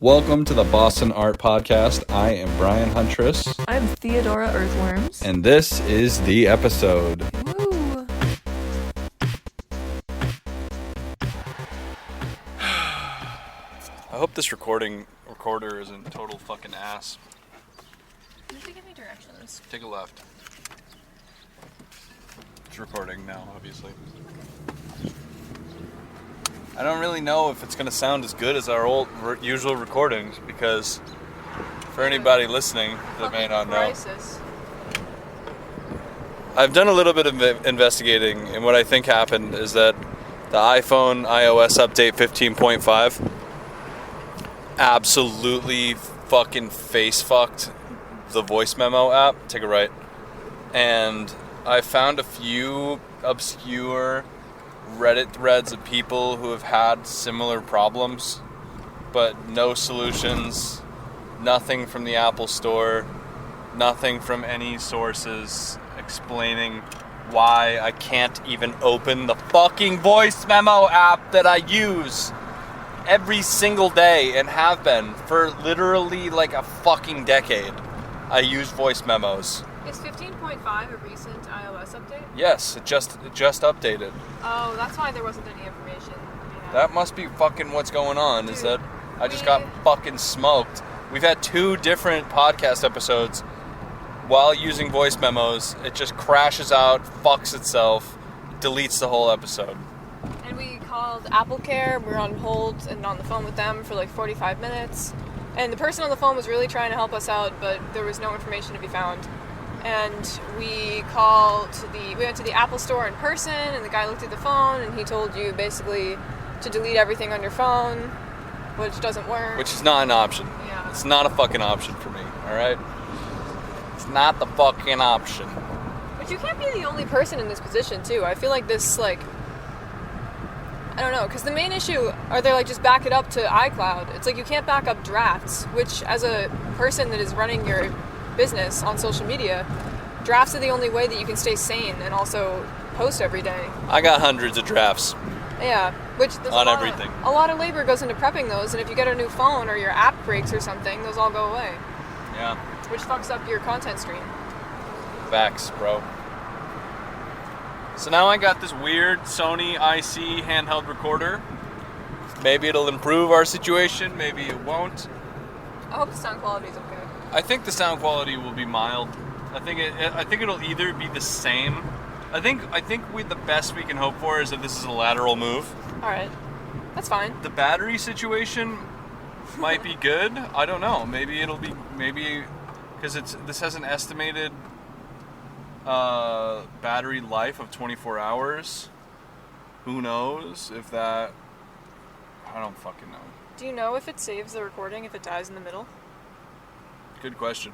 Welcome to the Boston Art Podcast. I am Brian Huntress. I'm Theodora Earthworms. And this is the episode. Woo! I hope this recorder isn't total fucking ass. You have to give me directions. Take a left. It's recording now, obviously. I don't really know if it's going to sound as good as our usual recordings because for anybody listening that may not know, I've done a little bit of investigating, and what I think happened is that the iPhone iOS update 15.5 absolutely fucking face fucked the voice memo app. Take a right. And I found a few obscure Reddit threads of people who have had similar problems, but no solutions, nothing from the Apple Store, nothing from any sources explaining why I can't even open the fucking voice memo app that I use every single day and have been for literally like a fucking decade. I use voice memos. Is 15.5 a recent iOS update? Yes, it just updated. Oh, that's why there wasn't any information. Yeah. That must be fucking what's going on. Dude, is that I just got fucking smoked. We've had 2 different podcast episodes while using voice memos. It just crashes out, fucks itself, deletes the whole episode. And we called Apple Care. We were on hold and on the phone with them for like 45 minutes. And the person on the phone was really trying to help us out, but there was no information to be found. And we went to the Apple Store in person, and the guy looked at the phone, and he told you basically to delete everything on your phone, which doesn't work. Which is not an option. Yeah. It's not a fucking option for me, alright? It's not the fucking option. But you can't be the only person in this position, too. I feel like this, I don't know, because the main issue, are they just back it up to iCloud? It's like you can't back up drafts, which as a person that is running your business on social media, drafts are the only way that you can stay sane and also post every day. I got hundreds of drafts. Yeah, which on everything. A lot of labor goes into prepping those, and if you get a new phone or your app breaks or something, those all go away. Yeah. Which fucks up your content stream. Facts, bro. So now I got this weird Sony IC handheld recorder. Maybe it'll improve our situation, maybe it won't. I hope the sound quality is okay. I think the sound quality will be mild. I think it'll either be the same. I think the best we can hope for is that this is a lateral move. All right, that's fine. The battery situation might be good. I don't know. Maybe because this has an estimated battery life of 24 hours. Who knows if that? I don't fucking know. Do you know if it saves the recording if it dies in the middle? Good question.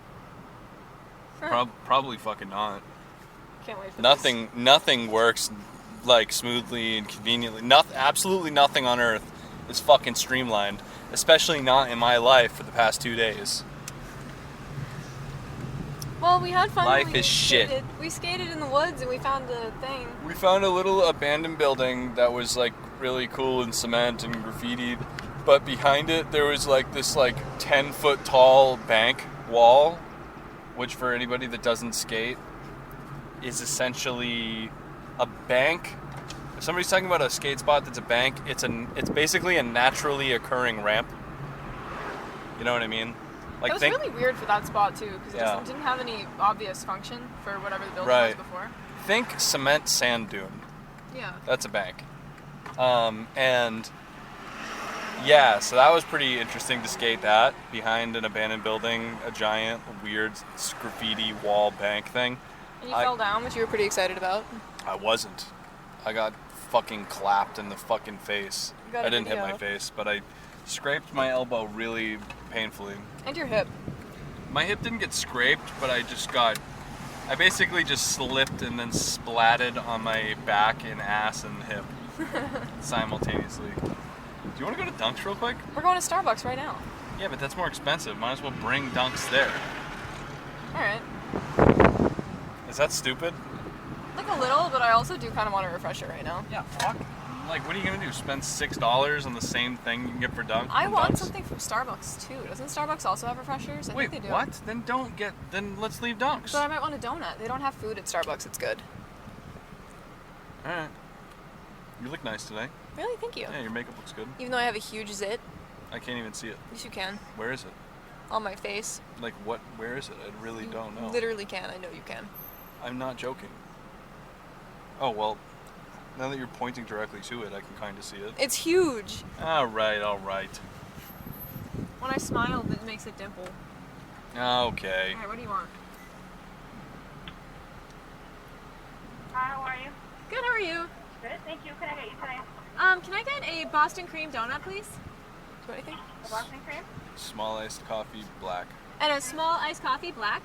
Huh. Probably fucking not. Can't wait for Nothing works smoothly and conveniently. Absolutely nothing on earth is fucking streamlined, especially not in my life for the past 2 days. Well, we had fun. Life is shit. We skated in the woods and we found a thing. We found a little abandoned building that was really cool in cement and graffitied, but behind it there was this 10-foot tall bank wall, which for anybody that doesn't skate is essentially a bank. If somebody's talking about a skate spot that's a bank, it's basically a naturally occurring ramp. You know what I mean? It was really weird for that spot too, because it didn't have any obvious function for whatever the building was before. Think cement sand dune. Yeah. That's a bank. And yeah, so that was pretty interesting to skate that behind an abandoned building, a giant, weird graffiti wall bank thing. And you fell down, which you were pretty excited about. I wasn't. I got fucking clapped in the fucking face. I didn't hit my face, but I scraped my elbow really painfully. And your hip. My hip didn't get scraped, but I basically just slipped and then splatted on my back and ass and hip simultaneously. Do you want to go to Dunks real quick? We're going to Starbucks right now. Yeah, but that's more expensive. Might as well bring Dunks there. Alright. Is that stupid? A little, but I also do kind of want a refresher right now. Yeah, fuck. Like, what are you gonna do? Spend $6 on the same thing you can get for Dunks? I want something from Starbucks too. Doesn't Starbucks also have refreshers? I Wait, think they do. what? Then let's leave Dunks. But I might want a donut. They don't have food at Starbucks. It's good. Alright. You look nice today. Really? Thank you. Yeah, your makeup looks good. Even though I have a huge zit. I can't even see it. Yes, you can. Where is it? On my face. Like, what? Where is it? I really don't know. Literally can. I know you can. I'm not joking. Oh, well, now that you're pointing directly to it, I can kind of see it. It's huge. Alright. When I smile, it makes it dimple. Okay. Alright, what do you want? Hi, how are you? Good, how are you? Good, thank you. Can I get you tonight? Can I get a Boston cream donut, please? Do anything? A Boston cream? Small iced coffee, black. And a small iced coffee, black?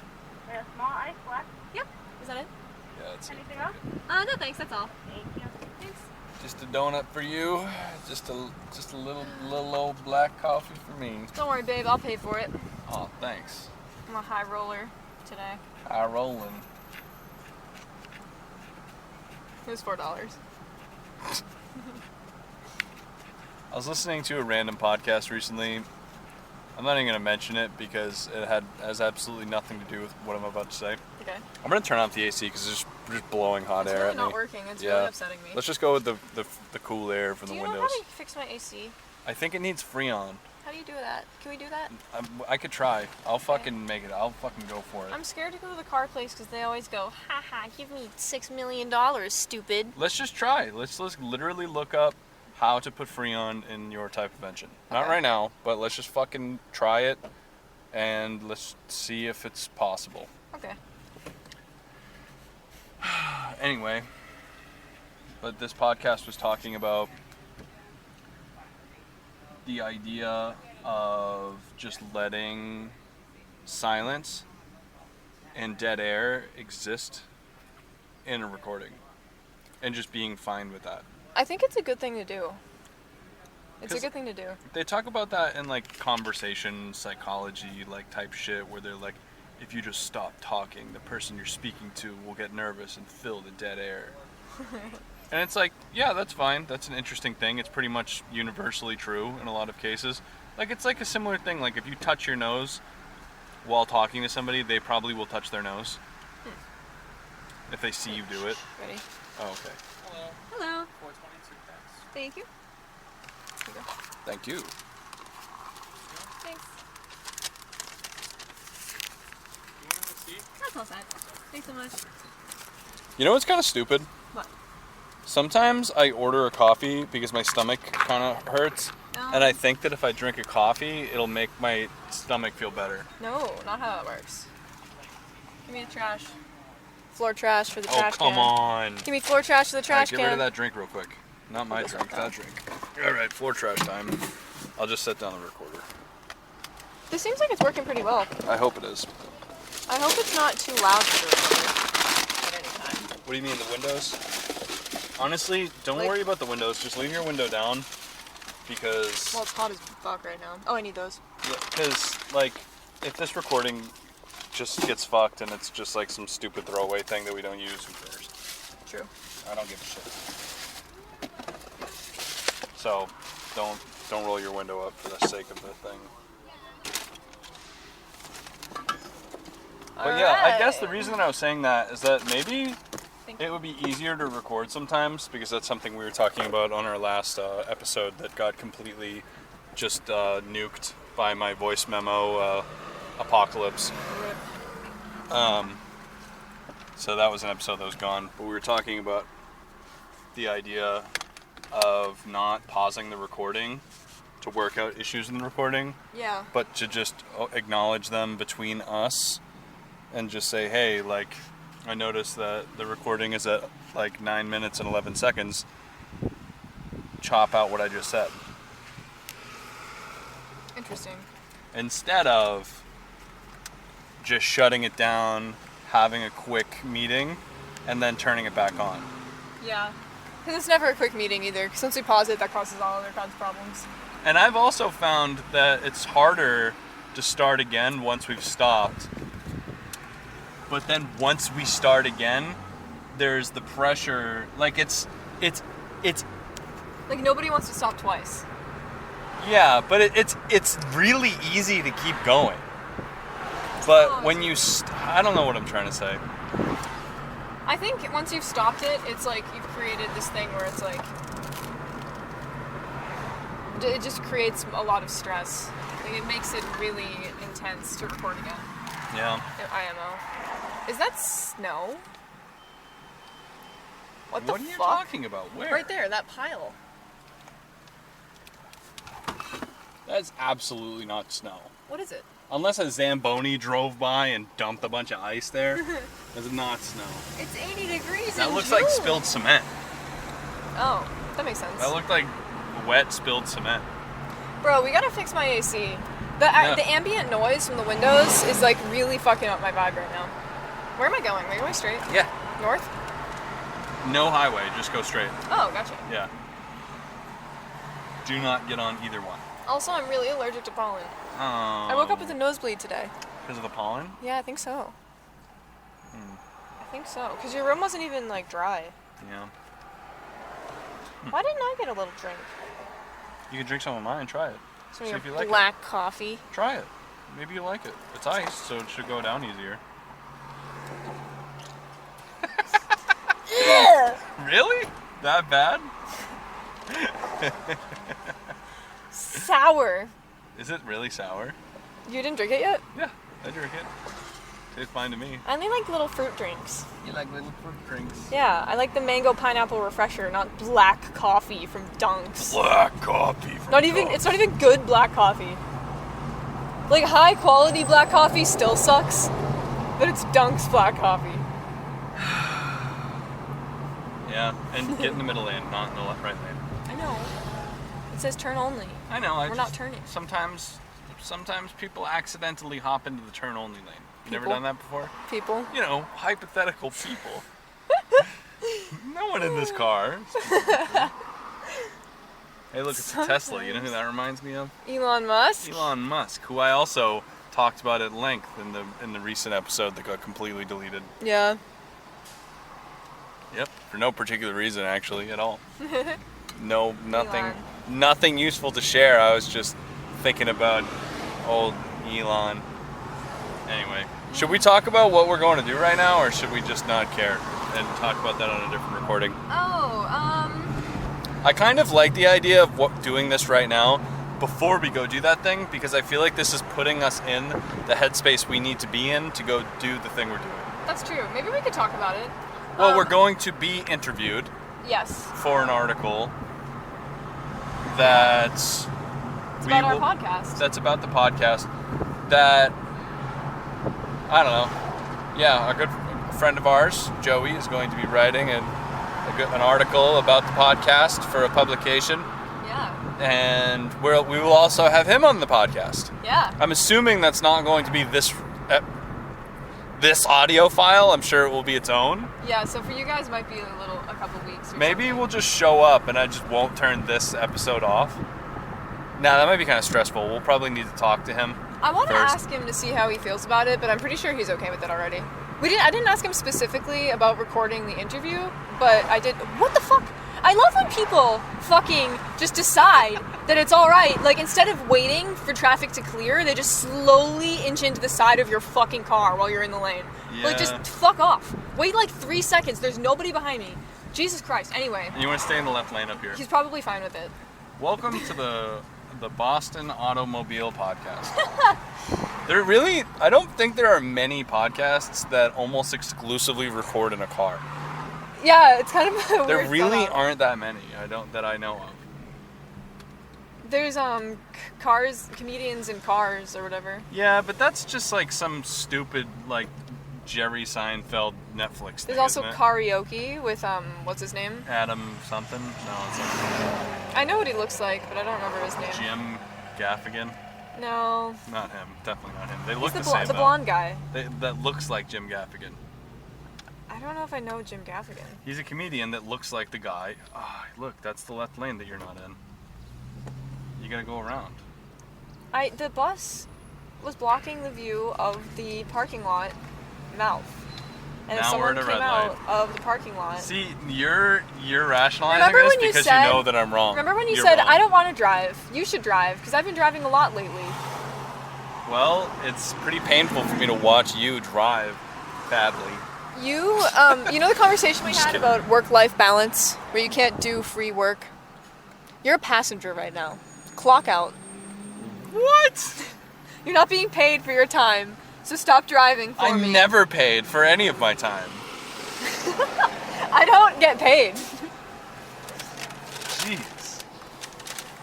And a small ice black. Yep. Is that it? Yeah, that's it. Anything else? No thanks, that's all. Thank you. Thanks. Just a donut for you. Just a little old black coffee for me. Don't worry, babe, I'll pay for it. Oh, thanks. I'm a high roller today. High rolling. It was $4. I was listening to a random podcast recently. I'm not even going to mention it because it has absolutely nothing to do with what I'm about to say. Okay. I'm going to turn off the AC because it's just blowing hot It's air really at me. not working. It's really upsetting me. Let's just go with the cool air from Do the you know windows. how to fix my AC? I think it needs Freon. How do you do that? Can we do that? I could try. I'll fucking make it. I'll fucking go for it. I'm scared to go to the car place because they always go, haha, give me $6 million, stupid. Let's just try. Let's literally look up how to put Freon in your type of engine. Not Okay. right now, but let's just fucking try it and let's see if it's possible. Okay. Anyway, but this podcast was talking about the idea of just letting silence and dead air exist in a recording and just being fine with that. I think it's a good thing to do. It's a 'Cause- good thing to do. They talk about that in like conversation psychology like type shit where they're like, if you just stop talking, the person you're speaking to will get nervous and fill the dead air. And it's like, yeah, that's fine. That's an interesting thing. It's pretty much universally true in a lot of cases. Like, it's like a similar thing. Like, if you touch your nose while talking to somebody, they probably will touch their nose. If they see you do it. Ready? Oh, okay. Hello. 422, thanks. Thank you. Here you go. Thank you. Thanks. You want to see? That's all set. Thanks so much. You know what's kind of stupid? What? Sometimes I order a coffee because my stomach kind of hurts. And I think that if I drink a coffee, it'll make my stomach feel better. No, not how that works. Give me the trash. Floor trash for the Oh, trash come can. on. Give me floor trash for the Alright, trash get can. rid of that drink real quick. Not my This drink, one, that drink. Alright, floor trash time. I'll just set down the recorder. This seems like it's working pretty well. I hope it is. I hope it's not too loud for the recorder at any time. What do you mean, the windows? Honestly, don't Like- worry about the windows. Just leave your window down because, Well, it's hot as fuck right now. Oh, I need those. like, if this recording just gets fucked and it's just like some stupid throwaway thing that we don't use, who cares? True. I don't give a shit. So, don't roll your window up for the sake of the thing. But yeah, I guess the reason that I was saying that is that maybe it would be easier to record sometimes because that's something we were talking about on our last episode that got completely just nuked by my voice memo apocalypse. So that was an episode that was gone. But we were talking about the idea of not pausing the recording to work out issues in the recording, Yeah. but to just acknowledge them between us and just say, hey, like, I noticed that the recording is at like 9 minutes and 11 seconds. Chop out what I just said. Interesting. Instead of just shutting it down, having a quick meeting, and then turning it back on. Yeah. Because it's never a quick meeting either. 'Cause once we pause it, that causes all other kinds of problems. And I've also found that it's harder to start again once we've stopped. But then once we start again, there's the pressure. Like it's Like, nobody wants to stop twice. Yeah, but it's really easy to keep going. But when you... I don't know what I'm trying to say. I think once you've stopped it, it's like you've created this thing where it's like... It just creates a lot of stress. Like, it makes it really intense to record again. Yeah. IMO. Is that snow? What the What are you fuck? talking about? Where? Right there, that pile. That's absolutely not snow. What is it? Unless a Zamboni drove by and dumped a bunch of ice there, that's not snow. It's 80 degrees That in looks June. like spilled cement. Oh, that makes sense. That looked like wet spilled cement. Bro, we gotta fix my AC. The ambient noise from the windows is like really fucking up my vibe right now. Where am I going? Am I going straight? Yeah. North? No highway, just go straight. Oh, gotcha. Yeah. Do not get on either one. Also, I'm really allergic to pollen. I woke up with a nosebleed today. Because of the pollen? Yeah, I think so. I think so. Because your room wasn't even like dry. Yeah. Why didn't I get a little drink? You can drink some of mine, try it. Some See of if you your like black coffee. it. Try it. Maybe you like it. It's ice, so it should go down easier. Really? That bad? Sour. Is it really sour? You didn't drink it yet? Yeah, I drink it. Tastes fine to me. I only like little fruit drinks. You like little fruit drinks? Yeah, I like the mango pineapple refresher, not black coffee from Dunks. Black coffee from It's not even good black coffee. Like, high quality black coffee still sucks, but it's Dunks black coffee. Yeah, and get in the middle lane, not in the right lane. I know. It says turn only. I know. We're not turning. Sometimes people accidentally hop into the turn only lane. You never People? done that before? People. You know, hypothetical people. No one in this car. Hey, look, it's a Tesla. You know who that reminds me of? Elon Musk. Elon Musk, who I also talked about at length in the recent episode that got completely deleted. Yeah. Yep, for no particular reason actually at all. No, nothing, Elon. nothing useful to share. I was just thinking about old Elon. Anyway, should we talk about what we're going to do right now, or should we just not care and talk about that on a different recording? I kind of like the idea of doing this right now before we go do that thing, because I feel like this is putting us in the headspace we need to be in to go do the thing we're doing. That's true. Maybe we could talk about it. Well, we're going to be interviewed Yes. for an article that's about our podcast. That's about the podcast. That I don't know. Yeah, a good friend of ours, Joey, is going to be writing an article about the podcast for a publication, Yeah. and we will also have him on the podcast. Yeah. I'm assuming that's not going to be this audio file. I'm sure it will be its own. Yeah, so for you guys it might be a couple weeks or Maybe something. we'll just show up and I just won't turn this episode off. Nah, that might be kind of stressful. We'll probably need to talk to him. I want to first. ask him to see how he feels about it, but I'm pretty sure he's okay with it already. I didn't ask him specifically about recording the interview, but I did. What the fuck? I love when people fucking just decide that it's alright. Like, instead of waiting for traffic to clear, they just slowly inch into the side of your fucking car while you're in the lane. Like, just Yeah. fuck off. Wait like 3 seconds. There's nobody behind me. Jesus Christ. Anyway, You want to stay in the left lane up here. he's probably fine with it. Welcome to the Boston Automobile Podcast. I don't think there are many podcasts that almost exclusively record in a car. Yeah, it's kind of a There weird really setup. aren't that many. That I know of. There's comedians in cars or whatever. Yeah, but that's just like some stupid like Jerry Seinfeld Netflix thing. There's also isn't it? karaoke with what's his name? Adam something. No, it's not I know what he looks like, but I don't remember his name. Jim Gaffigan. No, Not him. Definitely not him. They he's look the, the same. the though. blonde guy. That looks like Jim Gaffigan. I don't know if I know Jim Gaffigan. He's a comedian that looks like the guy. Ah, look, that's the left lane that you're not in. You gotta go around. The bus was blocking the view of the parking lot mouth. And if Now we're someone at a came red out light. of the parking lot... See, you're rationalizing Remember this when you because said- you know that I'm wrong. Remember when you You're said, wrong. I don't want to drive, you should drive, because I've been driving a lot lately. Well, it's pretty painful for me to watch you drive badly. You know the conversation we Just had kidding. about work-life balance, where you can't do free work? You're a passenger right now. Clock out. What? You're not being paid for your time, so stop driving for me. I never paid for any of my time. I don't get paid. Jeez.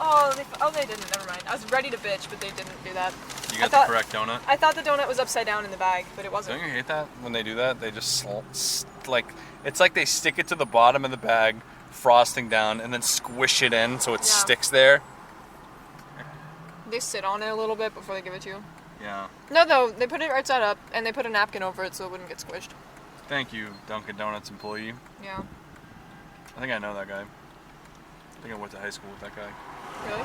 Oh, they didn't. Never mind. I was ready to bitch, but they didn't do that. You got the correct donut? I thought the donut was upside down in the bag, but it wasn't. Don't you hate that when they do that? They just it's like they stick it to the bottom of the bag, frosting down, and then squish it in so it sticks there. They sit on it a little bit before they give it to you. Yeah. No, they put it right side up, and they put a napkin over it so it wouldn't get squished. Thank you, Dunkin' Donuts employee. Yeah. I think I know that guy. I think I went to high school with that guy. Really?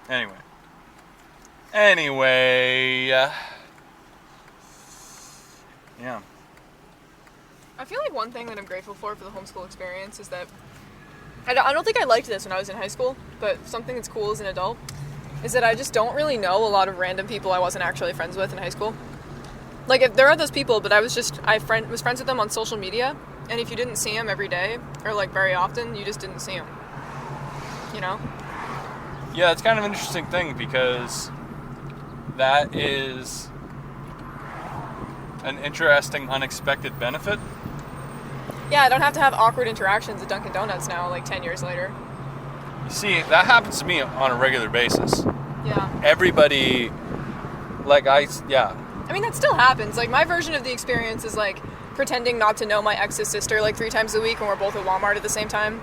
Yeah. Anyway. Yeah. I feel like one thing that I'm grateful for the homeschool experience is that I don't think I liked this when I was in high school, but something that's cool as an adult is that I just don't really know a lot of random people I wasn't actually friends with in high school. Like, if there are those people, but I was friends with them on social media, and if you didn't see them every day, or like very often, you just didn't see them. You know? Yeah, it's kind of an interesting thing because that is an interesting, unexpected benefit. Yeah, I don't have to have awkward interactions at Dunkin' Donuts now, like 10 years later. You see, that happens to me on a regular basis. Yeah. Everybody, I mean, that still happens. Like, my version of the experience is like pretending not to know my ex's sister like 3 times a week when we're both at Walmart at the same time.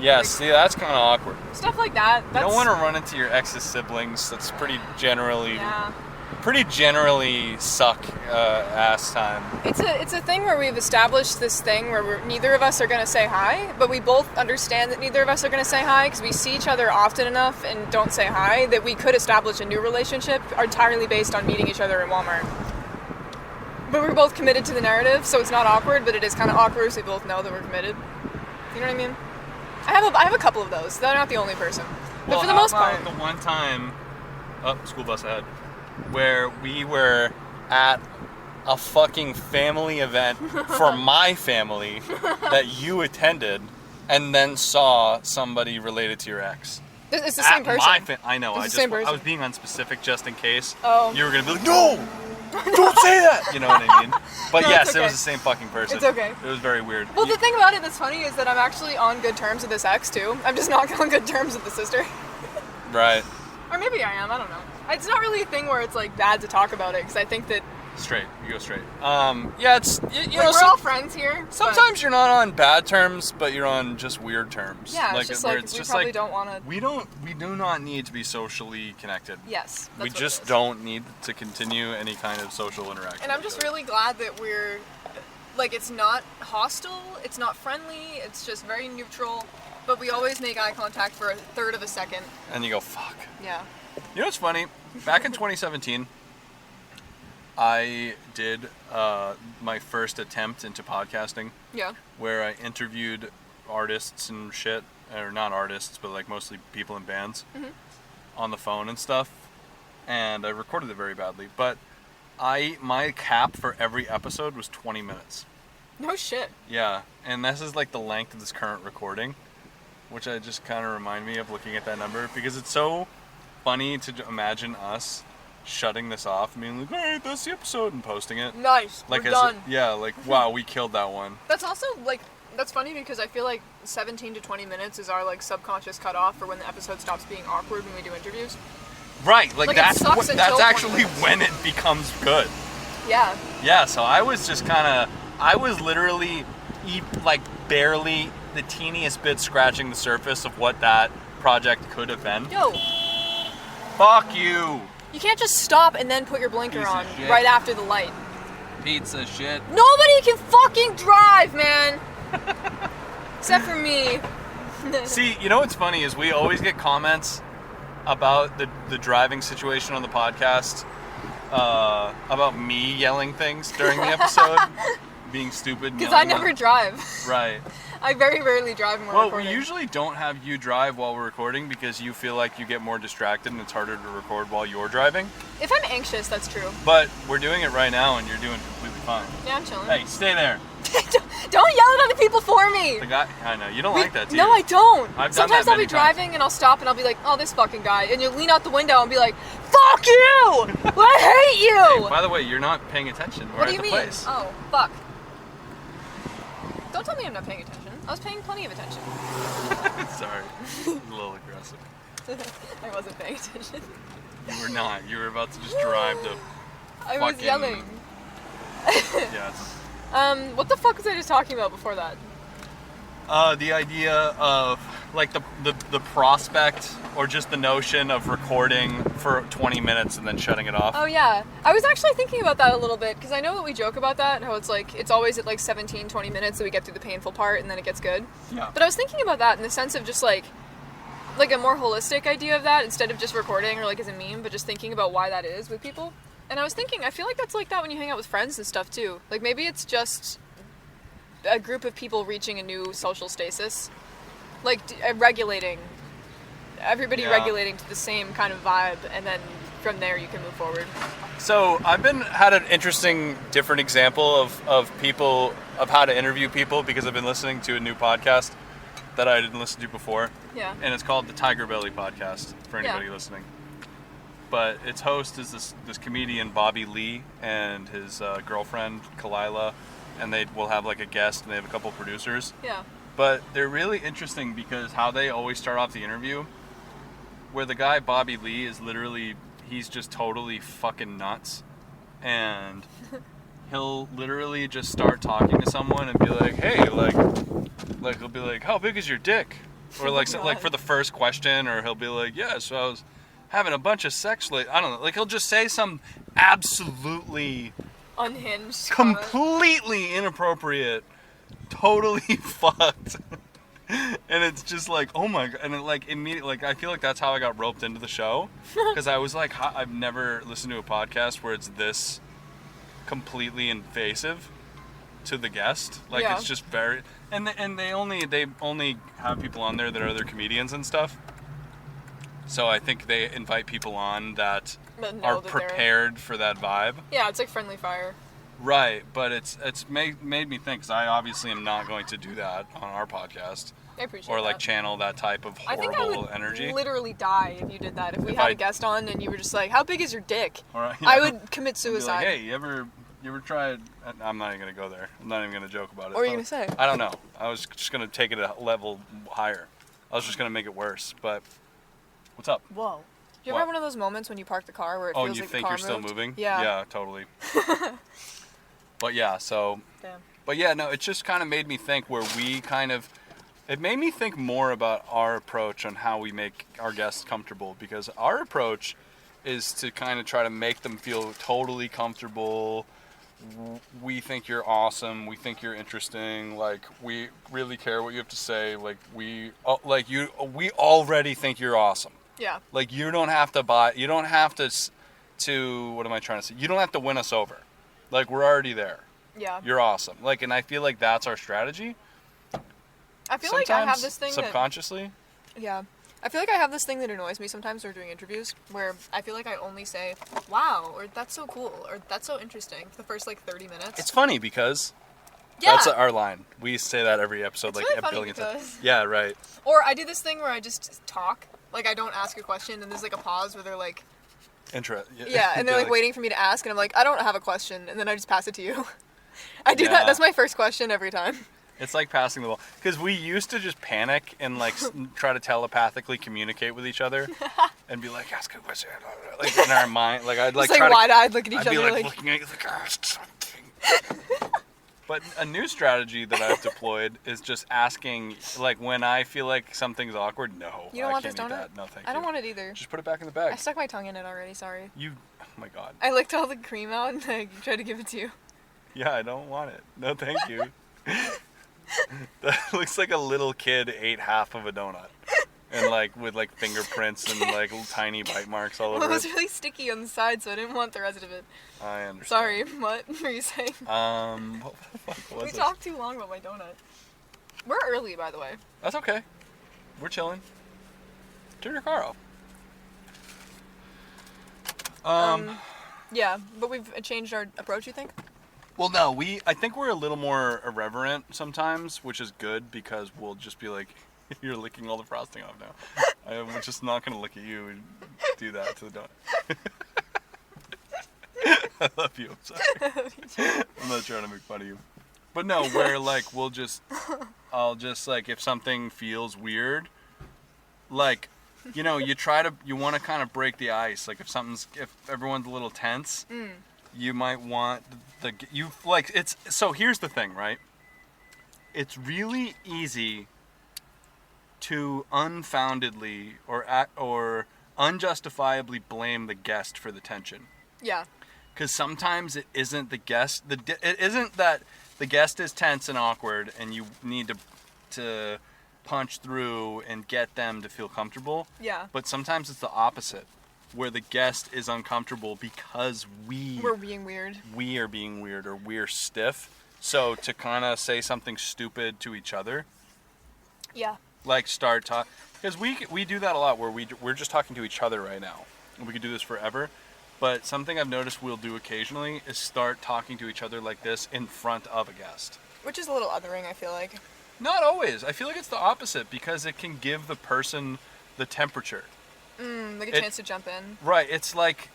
Yeah, Like, see, that's kind of awkward. Stuff like that. You don't want to run into your ex's siblings. That's pretty generally suck ass time. It's a thing where we've established this thing where neither of us are going to say hi, but we both understand that neither of us are going to say hi because we see each other often enough and don't say hi that we could establish a new relationship entirely based on meeting each other in Walmart. But we're both committed to the narrative, so it's not awkward, but it is kind of awkward because we both know that we're committed. You know what I mean? I have a couple of those. They're not the only person. But for the most part... the one time... Oh, school bus ahead. Where we were at a fucking family event for my family that you attended and then saw somebody related to your ex. It's the same person. I know. It's the same person. I was being unspecific just in case. Oh. You were going to be like, no! Don't say that! You know what I mean? But No, yes, it's it was okay. the same fucking person. It's okay. It was very weird. Well, the thing about it that's funny is that I'm actually on good terms with this ex, too. I'm just not on good terms with the sister. Right. Or maybe I am, I don't know. It's not really a thing where it's, like, bad to talk about it, because I think that... Straight. You go straight. Yeah, it's... You know, we're all friends here. sometimes you're not on bad terms, but you're on just weird terms. Yeah, it's just where like, we probably don't want to... We do not need to be socially connected. Yes, that's We what just it is. don't need to continue any kind of social interaction. And I'm just really glad that we're... Like, it's not hostile, it's not friendly, it's just very neutral, but we always make eye contact for a third of a second. And you go, fuck. Yeah. You know what's funny? Back in 2017, I did my first attempt into podcasting. Yeah. Where I interviewed artists and shit, or not artists, but like mostly people in bands, on the phone and stuff. And I recorded it very badly, but my cap for every episode was 20 minutes. No shit. Yeah, and this is like the length of this current recording, which I just kind of remind me of looking at that number because it's so funny to imagine us shutting this off and being like, alright, that's the episode, and posting it. Nice. Like we're done. Wow, we killed that one. That's also, like, that's funny because I feel like 17 to 20 minutes is our, like, subconscious cutoff for when the episode stops being awkward when we do interviews. Right, like Like, it that's sucks until that's 20 actually minutes. when it becomes good. Yeah. Yeah, so I was just I was literally barely the teeniest bit scratching the surface of what that project could have been. Yo, Fuck you. you can't just stop and then put your blinker Piece of on shit. right after the light. Pizza shit. Nobody can fucking drive, man! Except for me. See, you know what's funny is we always get comments about the driving situation on the podcast, about me yelling things during the episode, being stupid. Because I never drive. Right. I very rarely drive when we're Well, recording. we usually don't have you drive while we're recording because you feel like you get more distracted and it's harder to record while you're driving. If I'm anxious, that's true. But we're doing it right now and you're doing completely fine. Yeah, I'm chilling. Hey, stay there. Don't yell at other people for me. The guy, I know you don't like that, do you? No, I don't. I've done Sometimes that I'll be many times. driving and I'll stop and I'll be like, oh, this fucking guy. And you lean out the window and be like, fuck you! I hate you! Hey, by the way, you're not paying attention. We're What do at you the mean? place. Oh, fuck. Don't tell me I'm not paying attention. I was paying plenty of attention. Sorry. It was a little aggressive. I wasn't paying attention. You were not. You were about to just drive the I was fucking- yelling. Yeah. What the fuck was I just talking about before that? The idea of like the prospect or just the notion of recording for 20 minutes and then shutting it off. Oh yeah, I was actually thinking about that a little bit because I know that we joke about that, how it's like it's always at like 17, 20 minutes that we get through the painful part and then it gets good. Yeah. But I was thinking about that in the sense of just like a more holistic idea of that instead of just recording or like as a meme, but just thinking about why that is with people. And I was thinking, I feel like that's like that when you hang out with friends and stuff too. Like maybe it's just a group of people reaching a new social stasis, like regulating, everybody Yeah. regulating to the same kind of vibe, and then from there you can move forward. So I've had an interesting, different example of people, of how to interview people because I've been listening to a new podcast that I didn't listen to before. Yeah. And it's called the Tiger Belly Podcast for anybody Yeah. listening. But its host is this comedian Bobby Lee and his girlfriend Kalila, and they will have like a guest and they have a couple producers. Yeah. But they're really interesting because how they always start off the interview, where the guy Bobby Lee is literally, he's just totally fucking nuts, and he'll literally just start talking to someone and be like, hey, like he'll be like, how big is your dick? Or like, so, like for the first question, or he'll be like, yeah, so I was having a bunch of sex I don't know, like he'll just say some absolutely Unhinged. comment. completely inappropriate, totally fucked. And it's just like, oh my god, and it like immediately, like I feel like that's how I got roped into the show, because I was like, I've never listened to a podcast where it's this completely invasive to the guest. Like Yeah. it's just very, and they only have people on there that are other comedians and stuff. So I think they invite people on that But know are that they're- prepared for that vibe. Yeah, it's like friendly fire. Right, but it's made me think, because I obviously am not going to do that on our podcast, I appreciate or like that. channel that type of I think I horrible would energy. literally die if you did that. If we If had I- a guest on and you were just like, how big is your dick? Or, I would commit Be suicide. like, hey, you ever tried? I'm not even gonna go there. I'm not even gonna joke about it. What were you but gonna say? I don't know. I was just gonna take it a level higher. I was just gonna make it worse. But what's up? Whoa. Do you What? ever have one of those moments when you park the car where it Oh, feels and you like think the car you're still moved? moving? Yeah. Yeah, totally. But yeah, so. Damn. But yeah, no, it just kind of made me think where we kind of, it made me think more about our approach on how we make our guests comfortable, because our approach is to kind of try to make them feel totally comfortable. We think you're awesome. We think you're interesting. Like, we really care what you have to say. Like, we already think you're awesome. Yeah. Like, you don't have to what am I trying to say? You don't have to win us over. Like, we're already there. Yeah. You're awesome. Like, and I feel like that's our strategy. I feel like I have Sometimes this thing subconsciously. Yeah. I feel like I have this thing that annoys me sometimes when we're doing interviews, where I feel like I only say, wow, or that's so cool, or that's so interesting, for the first, like, 30 minutes. It's funny because yeah. that's our line. We say that every episode, It's like really a funny billion times. because- Yeah, right. Or I do this thing where I just talk. Like, I don't ask a question, and there's, like, a pause where they're like, yeah, and they're, like, waiting for me to ask, and I'm like, I don't have a question, and then I just pass it to you. I do Yeah. that. That's my first question every time. It's like passing the ball. Because we used to just panic and, like, try to telepathically communicate with each other and be like, ask a question. Like, in our mind. Like, I'd, like, Just, try like, to... wide-eyed look at each I'd other, be like, like, looking at you like, ask something. But a new strategy that I've deployed is just asking, like, when I feel like something's awkward, no, you don't I want can't this eat donut? that. No, thank you. I don't want it either. Just put it back in the I bag. stuck my tongue in it already, sorry. Oh my god. I licked all the cream out and I tried to give it to you. Yeah, I don't want it. No, thank you. That looks like a little kid ate half of a donut and like with like fingerprints and like little tiny bite marks all Well, it over was it. really sticky on the side, so I didn't want the rest of it. I understand. Sorry, what were you saying? What the fuck was We it? talked too long about my donut. We're early, by the way. That's okay. We're chilling. Turn your car off. Yeah, but we've changed our approach, you think? Well, no, I think we're a little more irreverent sometimes, which is good because we'll just be like, you're licking all the frosting off now. I'm just not going to look at you and do that to the donut. I love you, I'm sorry. I'm not trying to make fun of you. But no, where like, I'll just like, if something feels weird, like, you know, you want to kind of break the ice. Like if everyone's a little tense, you might want so here's the thing, right? It's really easy to unfoundedly or unjustifiably blame the guest for the tension. Yeah. Because sometimes it isn't the guest. It isn't that the guest is tense and awkward, and you need to punch through and get them to feel comfortable. Yeah. But sometimes it's the opposite, where the guest is uncomfortable because we're being weird. We are being weird, or we're stiff. So to kind of say something stupid to each other. Yeah. Like start talk, because we do that a lot, where we're just talking to each other right now, and we could do this forever. But something I've noticed we'll do occasionally is start talking to each other like this in front of a guest. Which is a little othering, I feel like. Not always. I feel like it's the opposite, because it can give the person the temperature. Like a chance to jump in. Right. It's like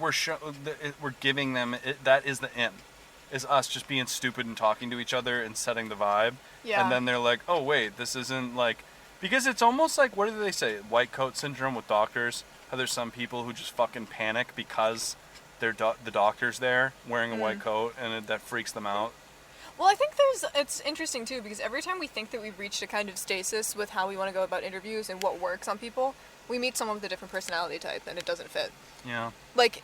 we're giving them that is the in. Is us just being stupid and talking to each other and setting the vibe. Yeah. And then they're like, oh wait, this isn't like, because it's almost like, what do they say? White coat syndrome with doctors. How there's some people who just fucking panic because the doctor's there wearing a white coat, and that freaks them out. Well, I think it's interesting too, because every time we think that we've reached a kind of stasis with how we want to go about interviews and what works on people, we meet someone with a different personality type and it doesn't fit. Yeah. Like,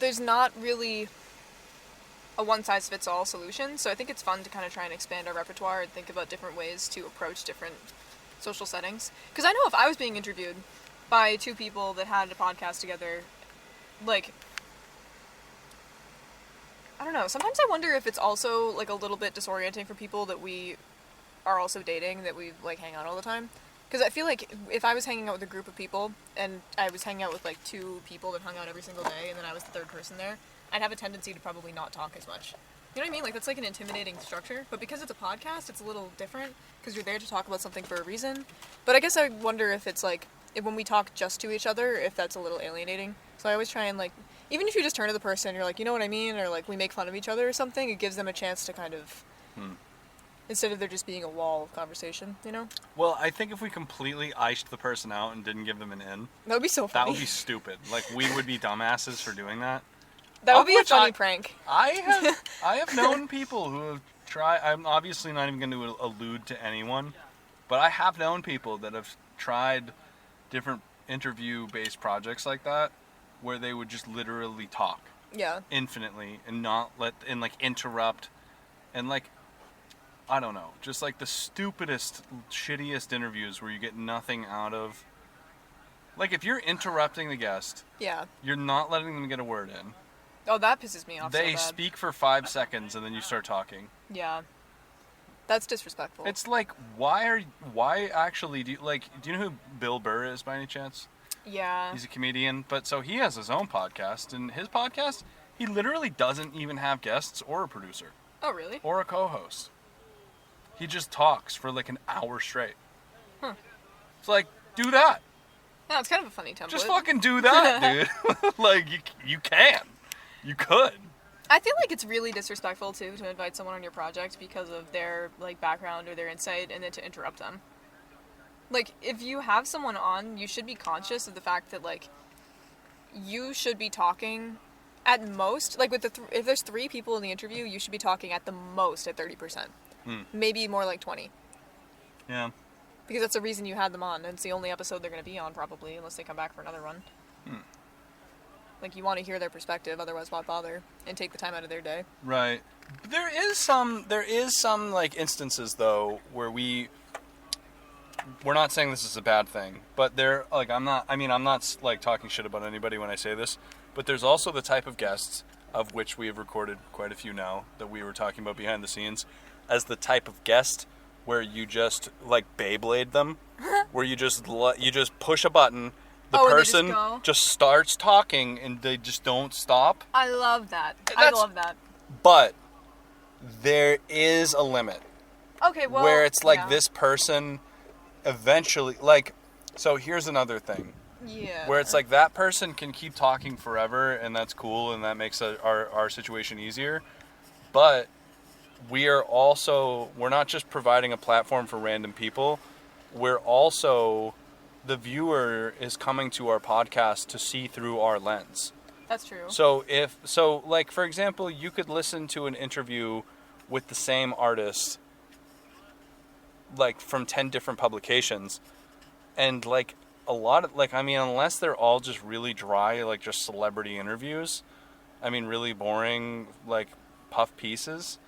there's not really a one-size-fits-all solution, so I think it's fun to kind of try and expand our repertoire and think about different ways to approach different social settings. Because I know if I was being interviewed by two people that had a podcast together, like, I don't know, sometimes I wonder if it's also like a little bit disorienting for people that we are also dating, that we like hang out all the time. Because I feel like if I was hanging out with a group of people and I was hanging out with like two people that hung out every single day and then I was the third person there, I'd have a tendency to probably not talk as much. You know what I mean? Like, that's like an intimidating structure. But because it's a podcast, it's a little different because you're there to talk about something for a reason. But I guess I wonder if it's like, if when we talk just to each other, if that's a little alienating. So I always try and like, even if you just turn to the person, you're like, you know what I mean? Or like, we make fun of each other or something, it gives them a chance to kind of, instead of there just being a wall of conversation, you know? Well, I think if we completely iced the person out and didn't give them an in, That would be so funny. that would be stupid. Like, we would be dumbasses for doing that. That would be a Which funny prank. I have known people who have tried. I'm obviously not even going to allude to anyone, but I have known people that have tried different interview-based projects like that, where they would just literally talk Yeah. infinitely and not interrupt, and like, I don't know, just like the stupidest, shittiest interviews where you get nothing out of. Like, if you're interrupting the guest, Yeah. you're not letting them get a word in. Oh, that pisses me off so They bad. speak for 5 seconds and then you start talking. Yeah. That's disrespectful. It's like, why actually do you know who Bill Burr is by any chance? Yeah. He's a comedian, but so he has his own podcast, and his podcast, he literally doesn't even have guests or a producer Oh, really? or a co-host. He just talks for like an hour straight. Huh. It's like, do that. No, it's kind of a funny template. Just fucking do that, dude. Like, you can. You could. I feel like it's really disrespectful, too, to invite someone on your project because of their, like, background or their insight, and then to interrupt them. Like, if you have someone on, you should be conscious of the fact that, like, you should be talking at most, like, with if there's 3 people in the interview, you should be talking at the most at 30%. Maybe more like 20. Yeah. Because that's the reason you had them on, and it's the only episode they're going to be on, probably, unless they come back for another one. Like, you want to hear their perspective, otherwise why bother, and take the time out of their day. Right. There is some like instances though where we we're not saying this is a bad thing, but I'm not like talking shit about anybody when I say this, but there's also the type of guests, of which we have recorded quite a few now, that we were talking about behind the scenes, as the type of guest where you just, like, Beyblade them, where you just push a button, the and they person just starts talking, and they just don't stop. I love that. I love that. But there is a limit. Okay, well... Where it's like this person eventually... Like, so here's another thing. Yeah. Where it's like that person can keep talking forever, and that's cool, and that makes our situation easier. But we're not just providing a platform for random people. We're also... The viewer is coming to our podcast to see through our lens. That's true. So like, for example, you could listen to an interview with the same artist, like, from 10 different publications, and, like, a lot of, like, I mean, unless they're all just really dry, like, just celebrity interviews, I mean, really boring, like, puff pieces,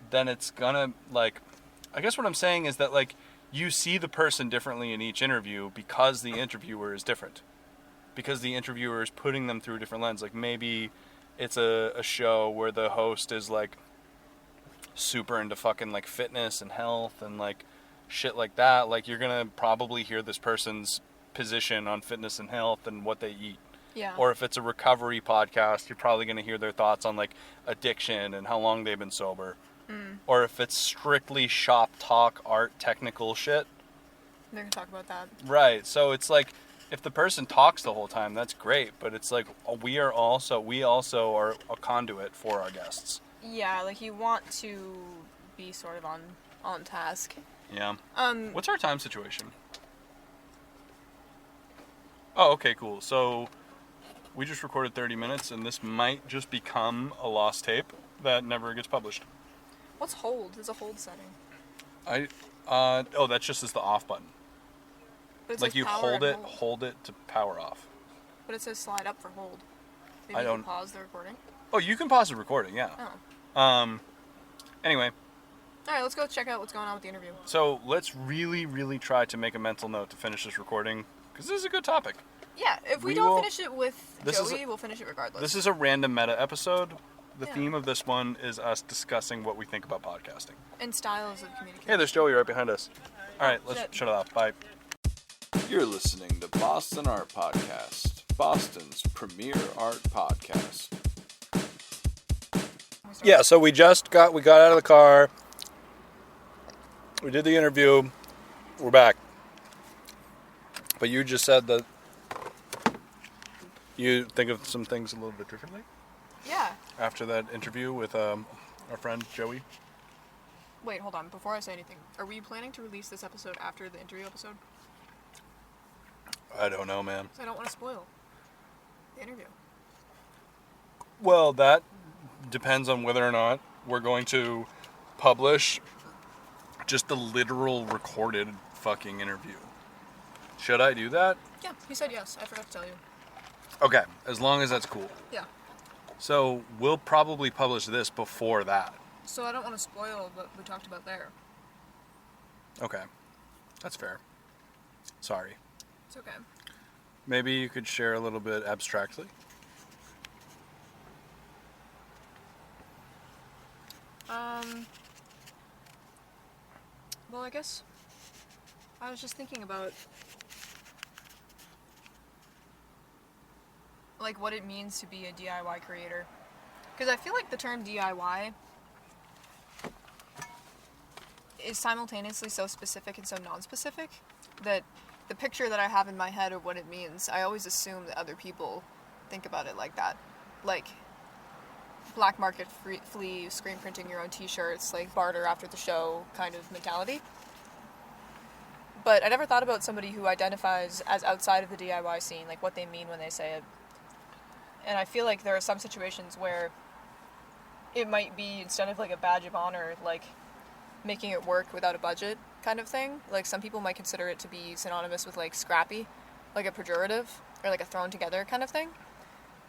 then it's gonna, like, I guess what I'm saying is that, like, you see the person differently in each interview because the interviewer is different. Because the interviewer is putting them through a different lens. Like, maybe it's a show where the host is, like, super into fucking, like, fitness and health and, like, shit like that. Like, you're gonna probably hear this person's position on fitness and health and what they eat. Yeah. Or if it's a recovery podcast, you're probably gonna hear their thoughts on, like, addiction and how long they've been sober. Or if it's strictly shop talk, art, technical shit. They're gonna talk about that. Right. So it's like, if the person talks the whole time, that's great. But it's like, we also are a conduit for our guests. Yeah, like, you want to be sort of on task. Yeah. What's our time situation? Oh, okay, cool. So we just recorded 30 minutes, and this might just become a lost tape that never gets published. What's hold? There's a hold setting. That's just as the off button. But it Like, says you power and hold it to power off. But it says slide up for hold. Maybe I you don't- can pause the recording. Oh, you can pause the recording, yeah. Oh. Anyway, Alright, let's go check out what's going on with the interview. so let's really, really try to make a mental note to finish this recording, because this is a good topic. Yeah, if we We don't will- finish it with This is Joey, we'll finish it regardless. This is a random meta episode. The Yeah. theme of this one is us discussing what we think about podcasting. And styles of communication. Hey, there's Joey right behind us. All right, let's Shit. shut it off. Bye. You're listening to Boston Art Podcast, Boston's premier art podcast. Yeah, so we got out of the car. We did the interview. We're back. But you just said that you think of some things a little bit differently Yeah. after that interview with our friend Joey. Wait, hold on. Before I say anything, are we planning to release this episode after the interview episode? I don't know, man. 'Cause I don't want to spoil the interview. Well, that depends on whether or not we're going to publish just the literal recorded fucking interview. Should I do that? Yeah, he said yes. I forgot to tell you. Okay, as long as that's cool. Yeah. So we'll probably publish this before that. So I don't want to spoil what we talked about there. Okay, that's fair. Sorry. It's okay. Maybe you could share a little bit abstractly. Well, I guess I was just thinking about, like, what it means to be a DIY creator. Because I feel like the term DIY is simultaneously so specific and so non-specific that the picture that I have in my head of what it means, I always assume that other people think about it like that. Like, black market flea, screen printing your own t-shirts, like barter after the show kind of mentality. But I never thought about somebody who identifies as outside of the DIY scene, like what they mean when they say it. And I feel like there are some situations where it might be, instead of like a badge of honor, like making it work without a budget kind of thing. Like, some people might consider it to be synonymous with like scrappy, like a pejorative, or like a thrown together kind of thing.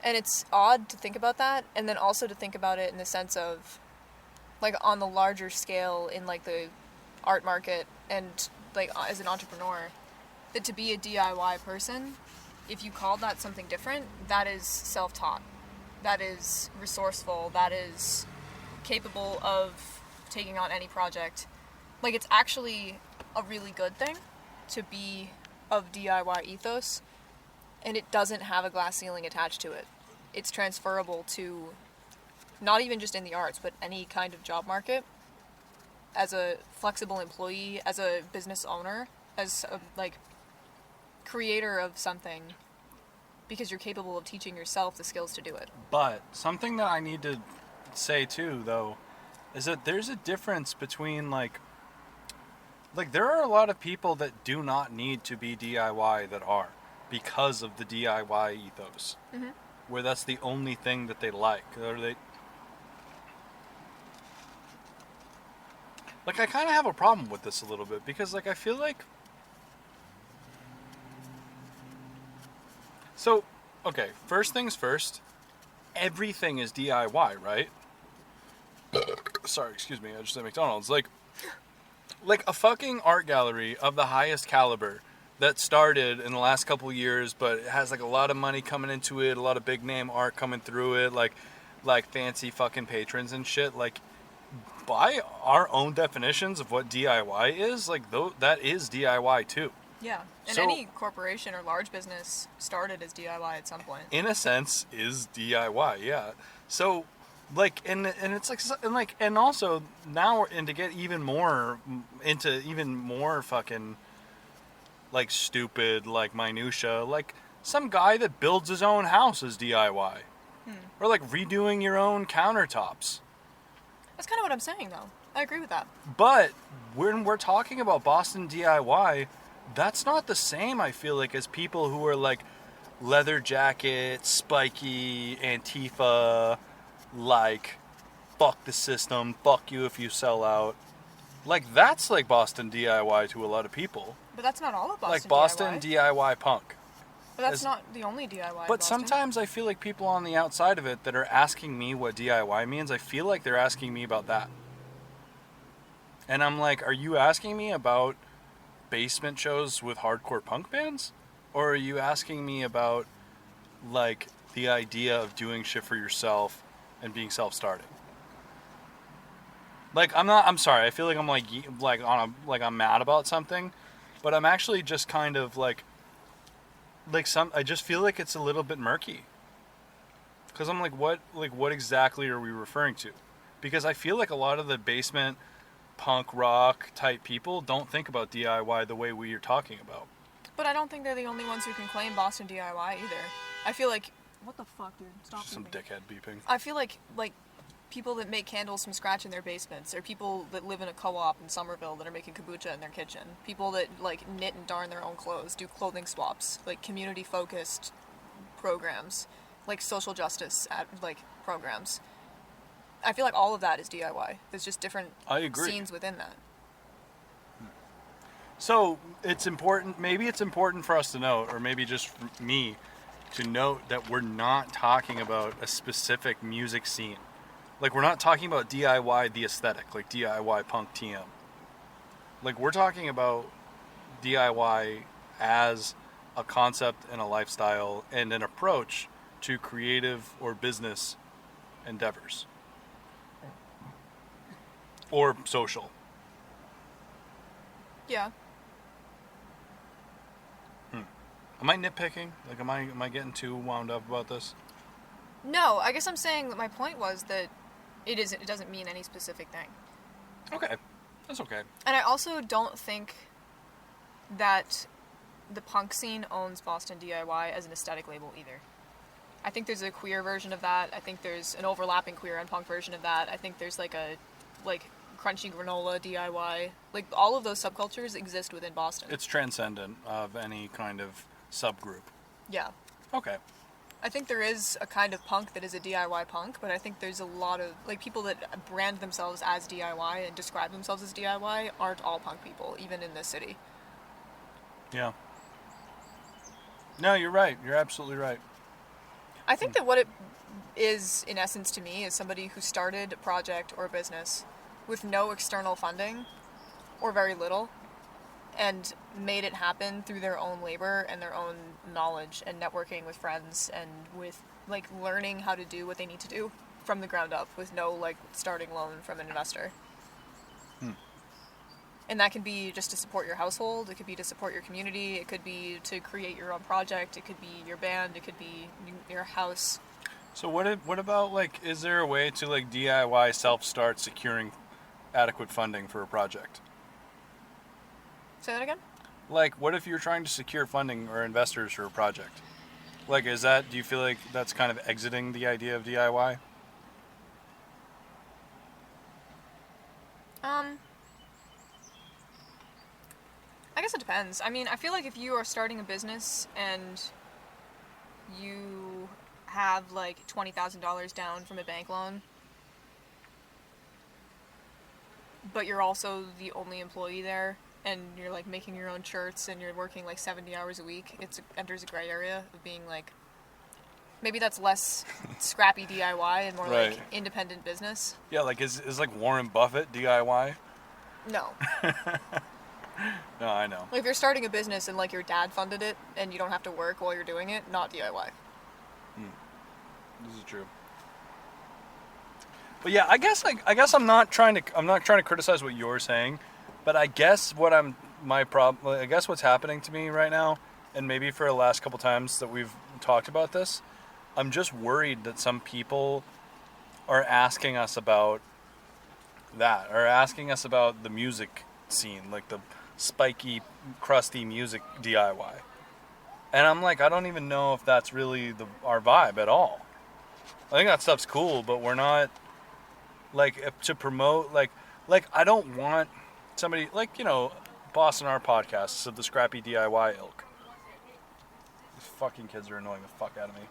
And it's odd to think about that, and then also to think about it in the sense of, like, on the larger scale, in like the art market and like as an entrepreneur, that to be a DIY person, if you call that something different, that is self-taught, that is resourceful, that is capable of taking on any project. Like, it's actually a really good thing to be of DIY ethos, and it doesn't have a glass ceiling attached to it. It's transferable to not even just in the arts, but any kind of job market. As a flexible employee, as a business owner, as a like creator of something, because you're capable of teaching yourself the skills to do it. But something that I need to say too, though, is that there's a difference between like there are a lot of people that do not need to be DIY that are, because of the DIY ethos, where that's the only thing that they like. Or they like, I kind of have a problem with this a little bit, because like I feel like, so okay, first things first, everything is DIY, right? Sorry, excuse me, I just at McDonald's. Like a fucking art gallery of the highest caliber that started in the last couple of years, but it has like a lot of money coming into it, a lot of big name art coming through it, like fancy fucking patrons and shit. Like, by our own definitions of what DIY is, like that is DIY too. Yeah, and So, any corporation or large business started as DIY at some point. in a sense, is DIY, yeah. So, like, and it's like, and also now, and to get even more into even more fucking like stupid, like minutia, like some guy that builds his own house is DIY, or like redoing your own countertops. That's kind of what I'm saying, though. I agree with that. But when we're talking about Boston DIY, that's not the same, I feel like, as people who are like leather jacket, spiky, Antifa, like fuck the system, fuck you if you sell out. Like, that's like Boston DIY to a lot of people. But that's not all of Boston Like Boston DIY punk. But that's not the only DIY in But Boston. sometimes I feel like people on the outside of it that are asking me what DIY means, I feel like they're asking me about that. And I'm like, are you asking me about basement shows with hardcore punk bands? Or are you asking me about, like, the idea of doing shit for yourself and being self-starting? Like, I'm sorry, I feel like I'm I'm mad about something, but I'm actually just kind of I just feel like it's a little bit murky. Because I'm like, what exactly are we referring to? Because I feel like a lot of the basement punk rock type people don't think about DIY the way we are talking about. But I don't think they're the only ones who can claim Boston DIY either. I feel like... What the fuck, dude? Stop Some beeping. dickhead beeping. I feel like people that make candles from scratch in their basements, or people that live in a co-op in Somerville that are making kombucha in their kitchen, people that like knit and darn their own clothes, do clothing swaps, like community-focused programs, like social justice programs. I feel like all of that is DIY. There's just different scenes within that. So it's important. Maybe it's important for us to note, or maybe just for me to note, that we're not talking about a specific music scene. Like, we're not talking about DIY the aesthetic, like DIY punk TM. Like, we're talking about DIY as a concept and a lifestyle and an approach to creative or business endeavors. Or social. Yeah. Am I nitpicking? Like, am I getting too wound up about this? No, I guess I'm saying that my point was that it doesn't mean any specific thing. Okay. That's okay. And I also don't think that the punk scene owns Boston DIY as an aesthetic label either. I think there's a queer version of that. I think there's an overlapping queer and punk version of that. I think there's like crunchy granola DIY. Like, all of those subcultures exist within Boston. It's transcendent of any kind of subgroup. Yeah. Okay. I think there is a kind of punk that is a DIY punk, but I think there's a lot of, like, people that brand themselves as DIY and describe themselves as DIY aren't all punk people, even in this city. Yeah. No, you're right. You're absolutely right. I think that what it is, in essence, to me, is somebody who started a project or a business with no external funding or very little, and made it happen through their own labor and their own knowledge and networking with friends and with like learning how to do what they need to do from the ground up with no like starting loan from an investor. And that can be just to support your household, it could be to support your community, it could be to create your own project, it could be your band, it could be your house. So what about, like, is there a way to, like, DIY self-start securing adequate funding for a project? Say that again? Like, what if you're trying to secure funding or investors for a project? Like, do you feel like that's kind of exiting the idea of DIY? I guess it depends. I mean, I feel like if you are starting a business and you have like $20,000 down from a bank loan, but you're also the only employee there, and you're like making your own shirts and you're working like 70 hours a week, enters a gray area of being like, maybe that's less scrappy DIY and more Right. like independent business. Yeah, like, is like Warren Buffett DIY? No. No, I know. Like if you're starting a business and like your dad funded it and you don't have to work while you're doing it, not DIY. This is true. But yeah, I guess I'm not trying to criticize what you're saying, but I guess I guess what's happening to me right now, and maybe for the last couple times that we've talked about this, I'm just worried that some people are asking us about that, or asking us about the music scene, like the spiky, crusty music DIY. And I'm like, I don't even know if that's really our vibe at all. I think that stuff's cool, but we're not, like, to promote, like I don't want somebody, like, you know, Boston Art Podcasts of the scrappy DIY ilk. These fucking kids are annoying the fuck out of me.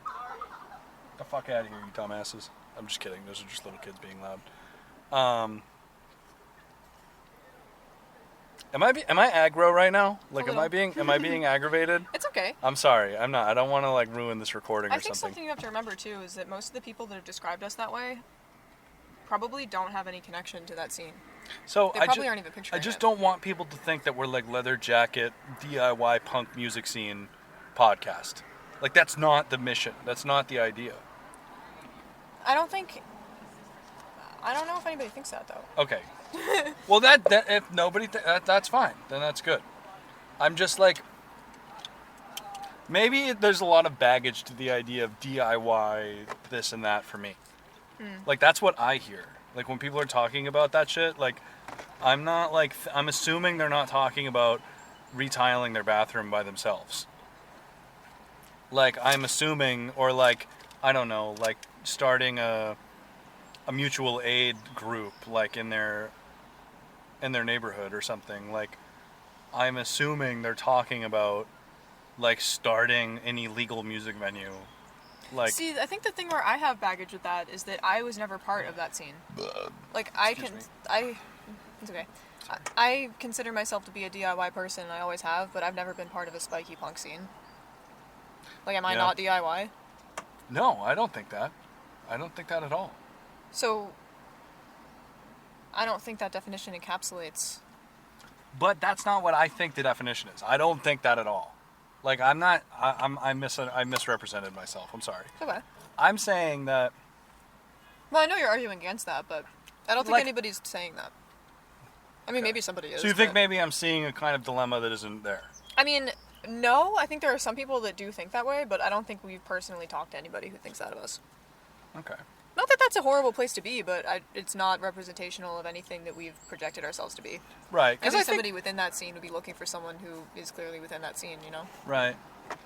Get the fuck out of here, you dumbasses. I'm just kidding. Those are just little kids being loud. Am I aggro right now? Like, am I being aggravated? It's okay. I'm sorry. I'm not. I don't want to, like, ruin this recording or I think something. something you have to remember too is that most of the people that have described us that way probably don't have any connection to that scene. So They probably aren't even picturing I just it. don't want people to think that we're like leather jacket DIY punk music scene podcast. Like, that's not the mission. That's not the idea. I don't know if anybody thinks that though. Okay. Well, that if nobody that's fine. Then that's good. I'm just like, maybe there's a lot of baggage to the idea of DIY this and that for me. Like, that's what I hear. Like, when people are talking about that shit, like, I'm not like, I'm assuming they're not talking about retiling their bathroom by themselves. Like, I'm assuming, or like, I don't know, like starting a mutual aid group, like in their neighborhood or something. Like, I'm assuming they're talking about like starting an illegal music venue. Like, See, I think the thing where I have baggage with that is that I was never part of that scene. Like, it's okay. I consider myself to be a DIY person, I always have, but I've never been part of a spiky punk scene. Like, am I not DIY? no, I don't think that. I don't think that at all. So, I don't think that definition encapsulates. But that's not what I think the definition is. I don't think that at all. Like, I misrepresented myself. I'm sorry. Okay. I'm saying that, Well, I know you're arguing against that, but I don't think Like- anybody's saying that. I mean, maybe somebody is. so you think but- maybe I'm seeing a kind of dilemma that isn't there. I mean, no, I think there are some people that do think that way, but I don't think we've personally talked to anybody who thinks that of us. Okay. Not that that's a horrible place to be, but it's not representational of anything that we've projected ourselves to be. Right. I Because think I somebody think, within that scene would be looking for someone who is clearly within that scene, you know? right.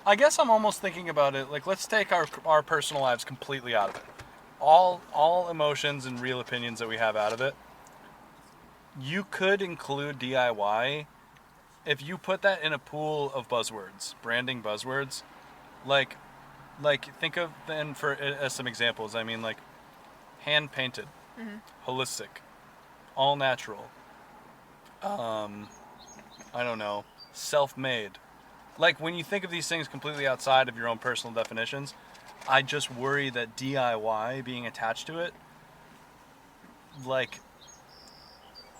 I guess I'm almost thinking about it, like, let's take our personal lives completely out of it. All emotions and real opinions that we have out of it. You could include DIY if you put that in a pool of buzzwords, branding buzzwords. Like think of, then, for as some examples, I mean, like, hand painted, holistic, all natural, I don't know, self-made. Like, when you think of these things completely outside of your own personal definitions, I just worry that DIY being attached to it, like,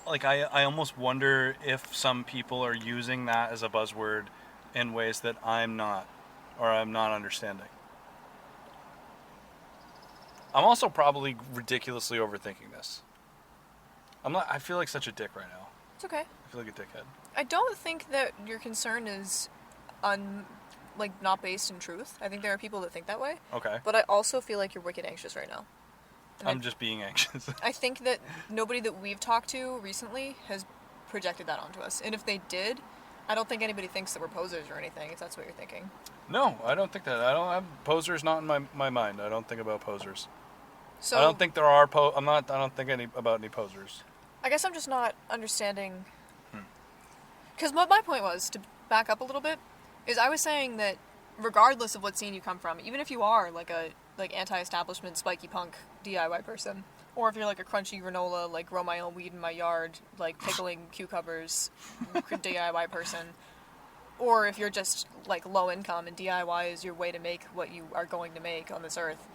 like I almost wonder if some people are using that as a buzzword in ways that I'm not understanding. I'm also probably ridiculously overthinking this. I feel like such a dick right now. It's okay. I feel like a dickhead. I don't think that your concern is not based in truth. I think there are people that think that way. Okay. But I also feel like you're wicked anxious right now. And I'm just being anxious. I think that nobody that we've talked to recently has projected that onto us. And if they did, I don't think anybody thinks that we're posers or anything, if that's what you're thinking. No, I don't think that. I don't have posers not in my mind. I don't think about posers. So I don't think there are I don't think about any posers. I guess I'm just not understanding. Because what my point was, to back up a little bit, is I was saying that regardless of what scene you come from, even if you are like a anti-establishment spiky punk DIY person, or if you're like a crunchy granola, like grow my own weed in my yard, like pickling cucumbers DIY person, or if you're just like low income and DIY is your way to make what you are going to make on this earth,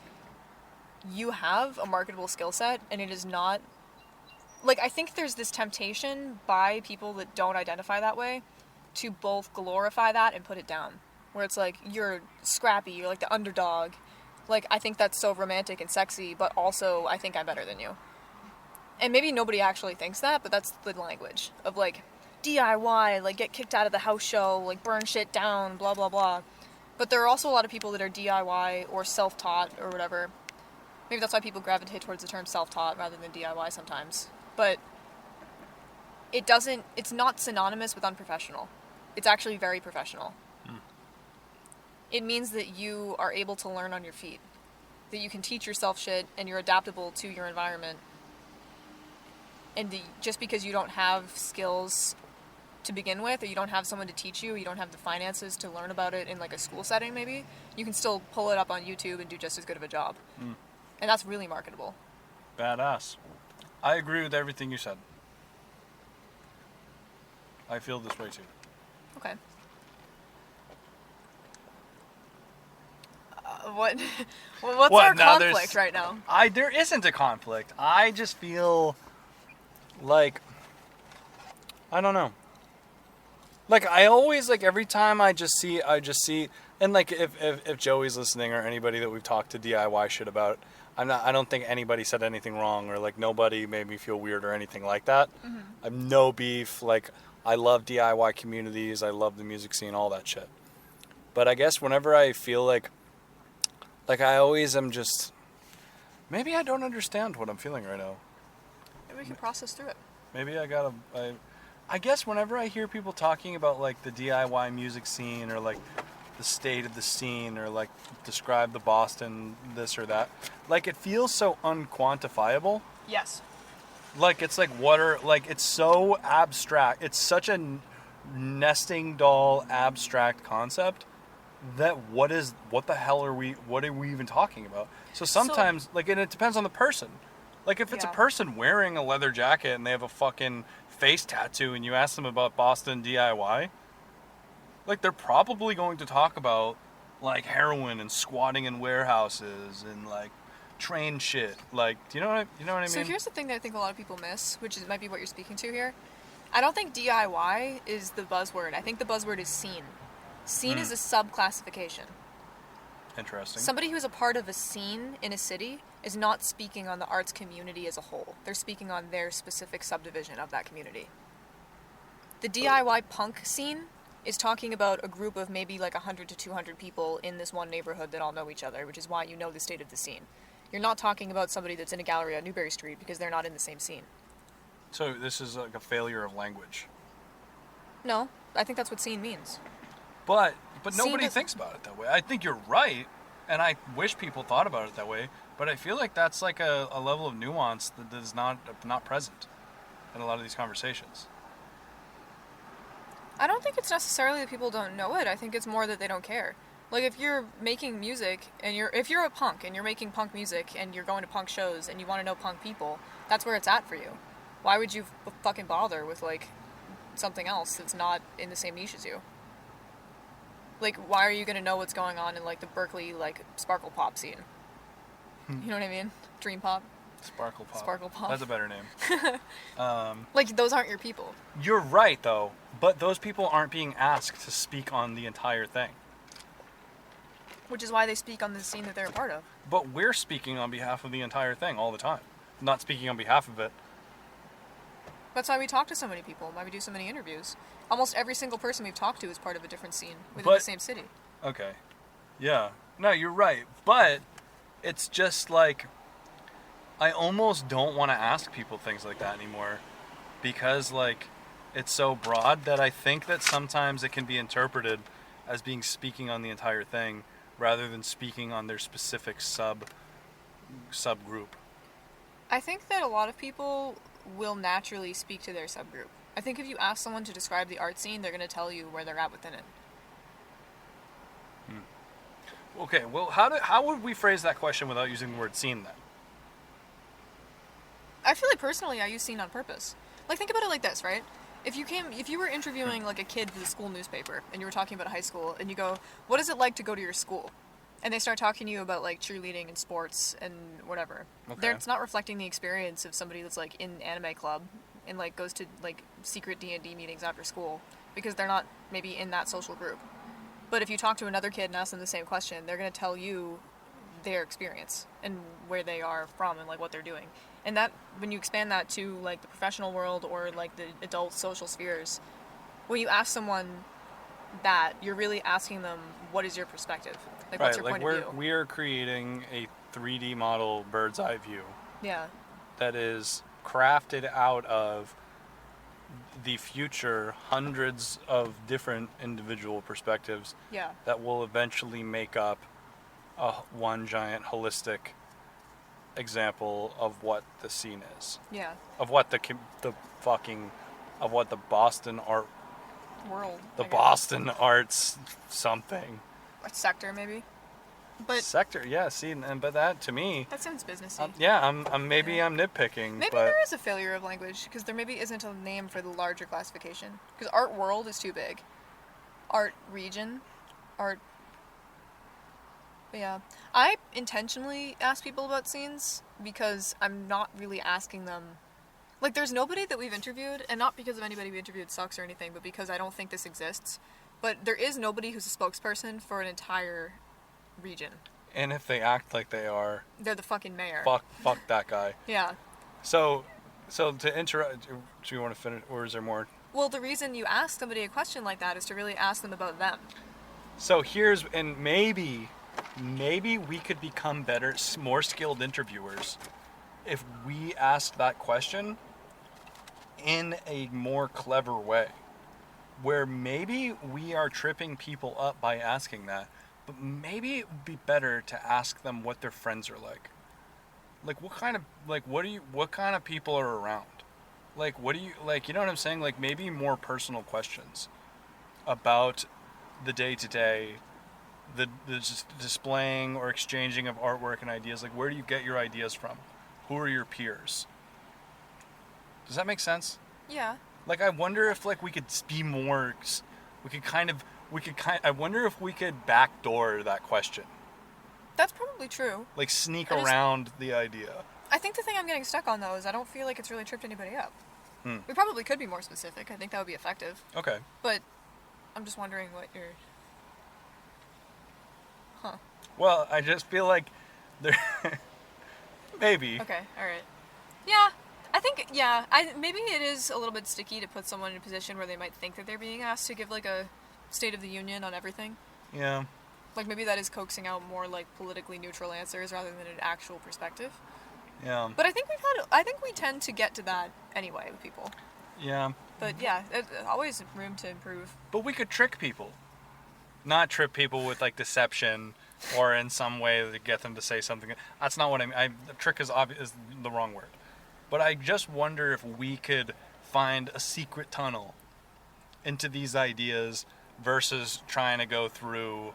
you have a marketable skill set, and it is not like, I think there's this temptation by people that don't identify that way to both glorify that and put it down. Where it's like, you're scrappy, you're like the underdog. Like, I think that's so romantic and sexy, but also I think I'm better than you. And maybe nobody actually thinks that, but that's the language of like, DIY, like get kicked out of the house show, like burn shit down, blah, blah, blah. But there are also a lot of people that are DIY or self-taught or whatever. Maybe that's why people gravitate towards the term self-taught rather than DIY sometimes. But it's not synonymous with unprofessional. It's actually very professional. It means that you are able to learn on your feet. That you can teach yourself shit and you're adaptable to your environment. And just because you don't have skills to begin with, or you don't have someone to teach you, or you don't have the finances to learn about it in like a school setting maybe, you can still pull it up on YouTube and do just as good of a job. And that's really marketable. Badass. I agree with everything you said. I feel this way too. Okay. What's our conflict right now? There isn't a conflict. I just feel like, I don't know. Like, I always, like, every time I just see, and like, if Joey's listening or anybody that we've talked to DIY shit about, I don't think anybody said anything wrong, or like nobody made me feel weird or anything like that. Mm-hmm. I have no beef. Like, I love DIY communities. I love the music scene, all that shit. But I guess whenever I feel like I always am just, maybe I don't understand what I'm feeling right now. Maybe we can process through it. Maybe I guess whenever I hear people talking about like the DIY music scene, or like the state of the scene, or like describe the Boston this or that, like it feels so unquantifiable. Yes. Like it's like it's so abstract. It's such a nesting doll abstract concept that what the hell are we even talking about? So sometimes and it depends on the person. Like if it's a person wearing a leather jacket and they have a fucking face tattoo and you ask them about Boston DIY, like they're probably going to talk about like heroin and squatting in warehouses and like train shit. Like, do you know what I mean? So here's the thing that I think a lot of people miss, which might be what you're speaking to here. I don't think DIY is the buzzword. I think the buzzword is scene. Scene is a sub-classification. Interesting. Somebody who's a part of a scene in a city is not speaking on the arts community as a whole. They're speaking on their specific subdivision of that community. The DIY punk scene is talking about a group of maybe like 100 to 200 people in this one neighborhood that all know each other, which is why you know the state of the scene. You're not talking about somebody that's in a gallery on Newbury Street because they're not in the same scene. So this is like a failure of language. No, I think that's what scene means. But nobody thinks about it that way. I think you're right, and I wish people thought about it that way, but I feel like that's like a level of nuance that is not present in a lot of these conversations. I don't think it's necessarily that people don't know it. I think it's more that they don't care. Like if you're making music and if you're a punk and you're making punk music and you're going to punk shows and you want to know punk people, that's where it's at for you. Why would you fucking bother with like something else that's not in the same niche as you? Like, why are you going to know what's going on in, like, the Berkeley, like, sparkle pop scene? You know what I mean? Dream pop. Sparkle Pop. Sparkle Pop. That's a better name. Like, those aren't your people. You're right, though. But those people aren't being asked to speak on the entire thing. Which is why they speak on the scene that they're a part of. But we're speaking on behalf of the entire thing all the time. Not speaking on behalf of it. That's why we talk to so many people, why we do so many interviews. Almost every single person we've talked to is part of a different scene within But- the same city. Okay. Yeah. No, you're right. But it's just like, I almost don't want to ask people things like that anymore. Because, like, it's so broad that I think that sometimes it can be interpreted as being speaking on the entire thing rather than speaking on their specific subgroup. I think that a lot of people will naturally speak to their subgroup. I think if you ask someone to describe the art scene, they're going to tell you where they're at within it. Okay, well, how would we phrase that question without using the word scene then? I feel like personally I use scene on purpose. Like, think about it like this, right? If you were interviewing like a kid for the school newspaper and you were talking about high school and you go, what is it like to go to your school? And they start talking to you about like cheerleading and sports and whatever. Okay. It's not reflecting the experience of somebody that's like in anime club and like goes to like secret D&D meetings after school because they're not maybe in that social group. But if you talk to another kid and ask them the same question, they're going to tell you their experience and where they are from and like what they're doing. And that, when you expand that to like the professional world or like the adult social spheres, when you ask someone that, you're really asking them, what is your perspective? Like, what's your point of view? We are creating a 3D model bird's eye view Yeah. that is crafted out of the future hundreds of different individual perspectives Yeah. that will eventually make up one giant holistic example of what the scene is, Yeah. of what the Boston art, World. the I guess. Boston arts something Or sector, maybe. But sector. Yeah, see, but that to me, that sounds businessy. I'm nitpicking. Maybe but there is a failure of language because there maybe isn't a name for the larger classification. Because art world is too big. Art region, art. But yeah, I intentionally ask people about scenes because I'm not really asking them. Like, there's nobody that we've interviewed, and not because of anybody we interviewed sucks or anything, but because I don't think this exists. But there is nobody who's a spokesperson for an entire region. and if they act like they are, They're the fucking mayor. fuck that guy. Yeah. So to interrupt, do you want to finish, or is there more? Well, the reason you ask somebody a question like that is to really ask them about them. So maybe we could become better, more skilled interviewers if we asked that question in a more clever way, where maybe we are tripping people up by asking that, but maybe it would be better to ask them what their friends are like. Like, what kind of people are around? Like, you know what I'm saying? Like, maybe more personal questions about the day-to-day, the just displaying or exchanging of artwork and ideas. Like, where do you get your ideas from? Who are your peers? Does that make sense? Yeah. Like, I wonder if, like, we could be more, I wonder if we could backdoor that question. That's probably true. Like, sneak I just- around the idea. I think the thing I'm getting stuck on, though, is I don't feel like it's really tripped anybody up. Hmm. We probably could be more specific. I think that would be effective. Okay. But I'm just wondering what your... Huh. Well, I just feel like there... maybe. Okay, alright. Yeah, I think, yeah, maybe it is a little bit sticky to put someone in a position where they might think that they're being asked to give, like, a State of the Union on everything. Yeah. Like, maybe that is coaxing out more, like, politically neutral answers rather than an actual perspective. Yeah. But I think we tend to get to that anyway with people. Yeah. But yeah, there's always room to improve. But we could trick people. Not trip people with, like, deception or in some way to get them to say something. That's not what I mean. Trick is the wrong word. But I just wonder if we could find a secret tunnel into these ideas versus trying to go through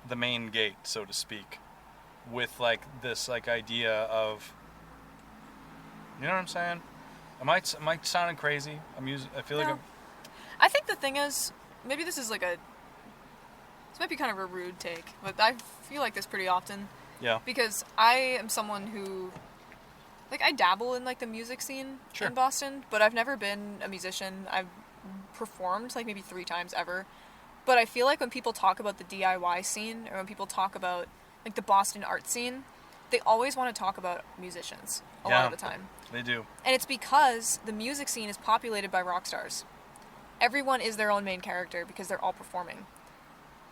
the main gate, so to speak, with, like, this, like, idea of, you know what I'm saying? Am I sounding crazy? I feel like No. I think the thing is, maybe this is like this might be kind of a rude take, but I feel like this pretty often. yeah. Because I am someone who Like, I dabble in, like, the music scene Sure. in Boston, but I've never been a musician. I've performed, like, maybe 3 times ever. But I feel like when people talk about the DIY scene, or when people talk about, like, the Boston art scene, they always want to talk about musicians a lot of the time. They do. And it's because the music scene is populated by rock stars. Everyone is their own main character because they're all performing.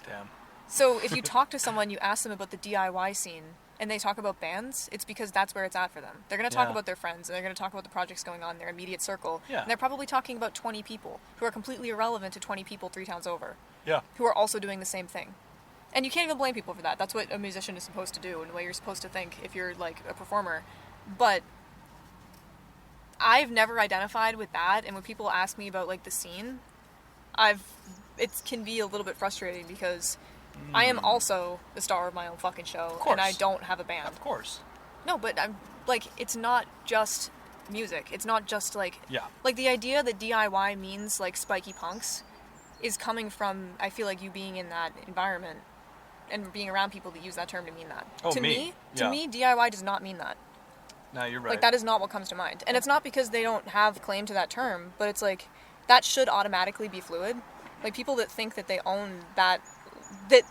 Damn. So if you talk to someone, you ask them about the DIY scene, and they talk about bands, it's because that's where it's at for them. They're going to talk Yeah. about their friends, and they're going to talk about the projects going on in their immediate circle. Yeah. And they're probably talking about 20 people who are completely irrelevant to 20 people 3 towns over, Yeah. who are also doing the same thing. And you can't even blame people for that. That's what a musician is supposed to do, and the way you're supposed to think if you're, like, a performer. But I've never identified with that, and when people ask me about, like, the scene, it can be a little bit frustrating because I am also the star of my own fucking show, and I don't have a band. Of course. No, but I'm, like, it's not just music. It's not just, like... Yeah. Like, the idea that DIY means, like, spiky punks is coming from, I feel like, you being in that environment and being around people that use that term to mean that. Oh, to me? To Yeah. me, DIY does not mean that. No, you're right. Like, that is not what comes to mind. And it's not because they don't have claim to that term, but it's like, that should automatically be fluid. Like, people that think that they own that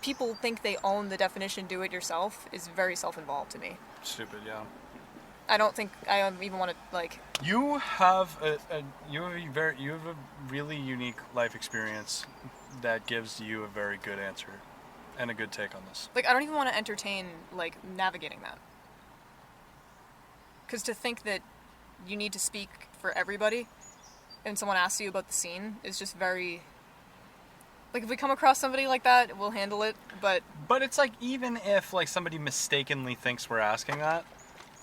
people think they own the definition do it yourself is very self-involved to me. Stupid, yeah. I don't think I even want to, like... You have a really unique life experience that gives you a very good answer and a good take on this. Like, I don't even want to entertain, like, navigating that. Because to think that you need to speak for everybody and someone asks you about the scene is just very... Like, if we come across somebody like that, we'll handle it, but... But it's like, even if, like, somebody mistakenly thinks we're asking that,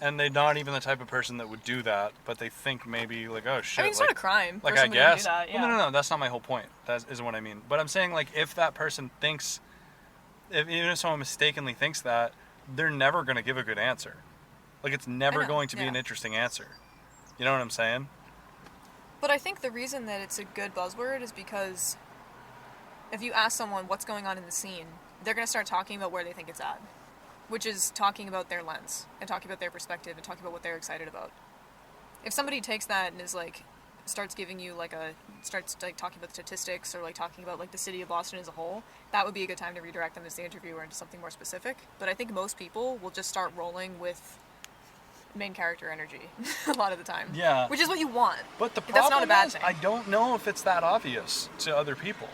and they're not even the type of person that would do that, but they think maybe, like, oh, shit. I mean, it's not a crime Like, for I somebody to guess. do that, yeah. Well, no, that's not my whole point. That isn't what I mean. But I'm saying, like, if that person thinks... even if someone mistakenly thinks that, they're never going to give a good answer. Like, it's never going to be an interesting answer. You know what I'm saying? But I think the reason that it's a good buzzword is because if you ask someone what's going on in the scene, they're going to start talking about where they think it's at, which is talking about their lens and talking about their perspective and talking about what they're excited about. If somebody takes that and is like, starts talking about statistics or like talking about like the city of Boston as a whole, that would be a good time to redirect them as the interviewer into something more specific. But I think most people will just start rolling with main character energy a lot of the time. Yeah. Which is what you want. But the That's problem not a bad is, thing. I don't know if it's that obvious to other people.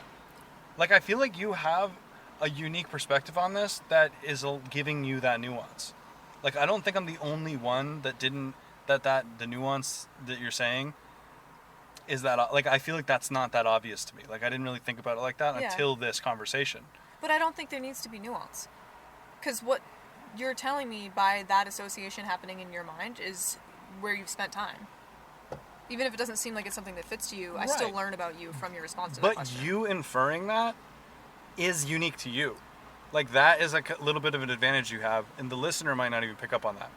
Like, I feel like you have a unique perspective on this that is giving you that nuance. Like, I don't think I'm the only one that didn't, the nuance that you're saying is that, like, I feel like that's not that obvious to me. Like, I didn't really think about it like that until this conversation. But I don't think there needs to be nuance. Because what you're telling me by that association happening in your mind is where you've spent time. Even if it doesn't seem like it's something that fits to you, I still learn about you from your response to that question. But you inferring that is unique to you. Like, that is a little bit of an advantage you have, and the listener might not even pick up on that.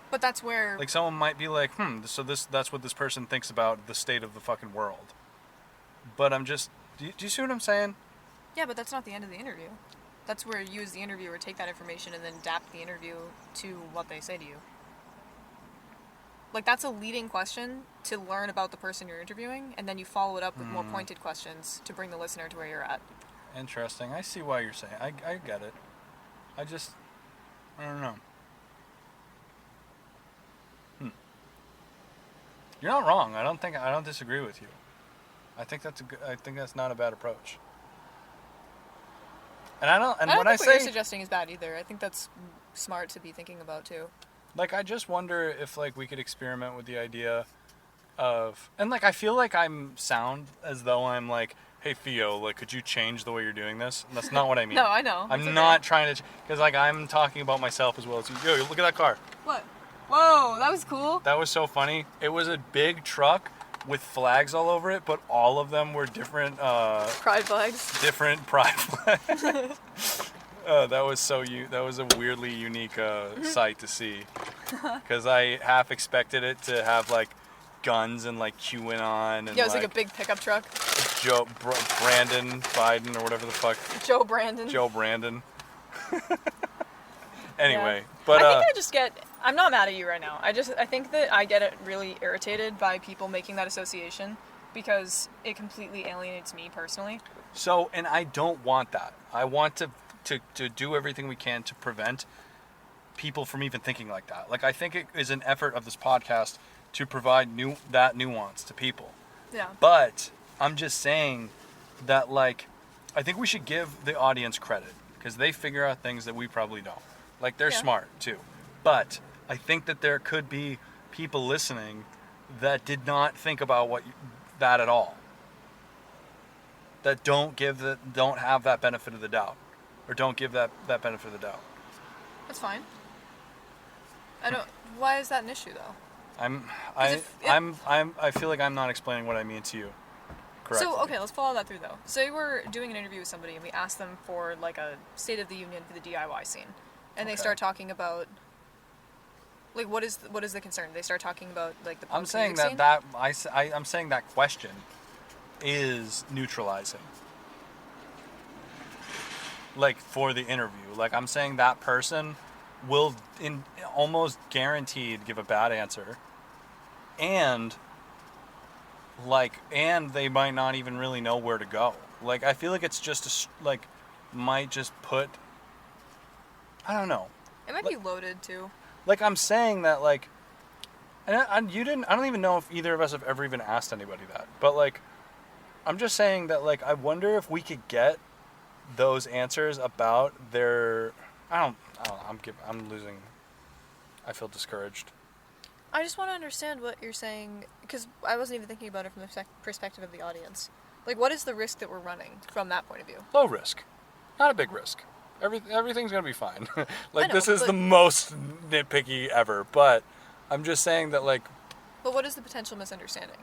But that's where... Like, someone might be like, so that's what this person thinks about the state of the fucking world. But I'm just... Do you see what I'm saying? Yeah, but that's not the end of the interview. That's where you as the interviewer take that information and then adapt the interview to what they say to you. Like, that's a leading question to learn about the person you're interviewing, and then you follow it up with more pointed questions to bring the listener to where you're at. Interesting. I see why you're saying. I get it. I don't know. You're not wrong. I don't disagree with you. I think that's not a bad approach. And I don't think when I what say you're suggesting is bad either. I think that's smart to be thinking about too. Like, I just wonder if, like, we could experiment with the idea of... And, like, I feel like sound as though I'm like, hey, Theo, like, could you change the way you're doing this? And that's not what I mean. No, I know. I'm not trying to... Because, like, I'm talking about myself as well as you. Yo, look at that car. What? Whoa, that was cool. That was so funny. It was a big truck with flags all over it, but all of them were different... Pride flags. Different pride flags. That was a weirdly unique sight to see, because I half expected it to have like guns and like QAnon and yeah, it was like a big pickup truck. Brandon Biden or whatever the fuck. Joe Brandon. Anyway, yeah. but I think I'm not mad at you right now. I think that I get really irritated by people making that association because it completely alienates me personally. So, and I don't want that. I want to do everything we can to prevent people from even thinking like that. Like, I think it is an effort of this podcast to provide that nuance to people. Yeah. But I'm just saying that, like, I think we should give the audience credit because they figure out things that we probably don't. Like, they're smart too. But I think that there could be people listening that did not think about that at all. That don't have that benefit of the doubt, or don't give that benefit of the doubt. That's fine. Why is that an issue though? I feel like I'm not explaining what I mean to you correctly. So, okay, let's follow that through though. Say we're doing an interview with somebody and we ask them for like a state of the union for the DIY scene. And they start talking about, like, what is the concern? They start talking about, like, the punk I'm saying music scene? I'm saying that question is neutralizing. Like, for the interview. Like, I'm saying that person will almost guaranteed give a bad answer. And they might not even really know where to go. Like, I feel like it's just might just put, I don't know. It might be loaded too. Like, I'm saying that, like, and I don't even know if either of us have ever even asked anybody that. But, like, I'm just saying that, like, I wonder if we could get those answers about their, I'm losing, I feel discouraged. I just want to understand what you're saying, because I wasn't even thinking about it from the perspective of the audience. Like, what is the risk that we're running from that point of view? Low risk. Not a big risk. Everything's going to be fine. Like, know, this is the most nitpicky ever, but I'm just saying that, like... But what is the potential misunderstanding?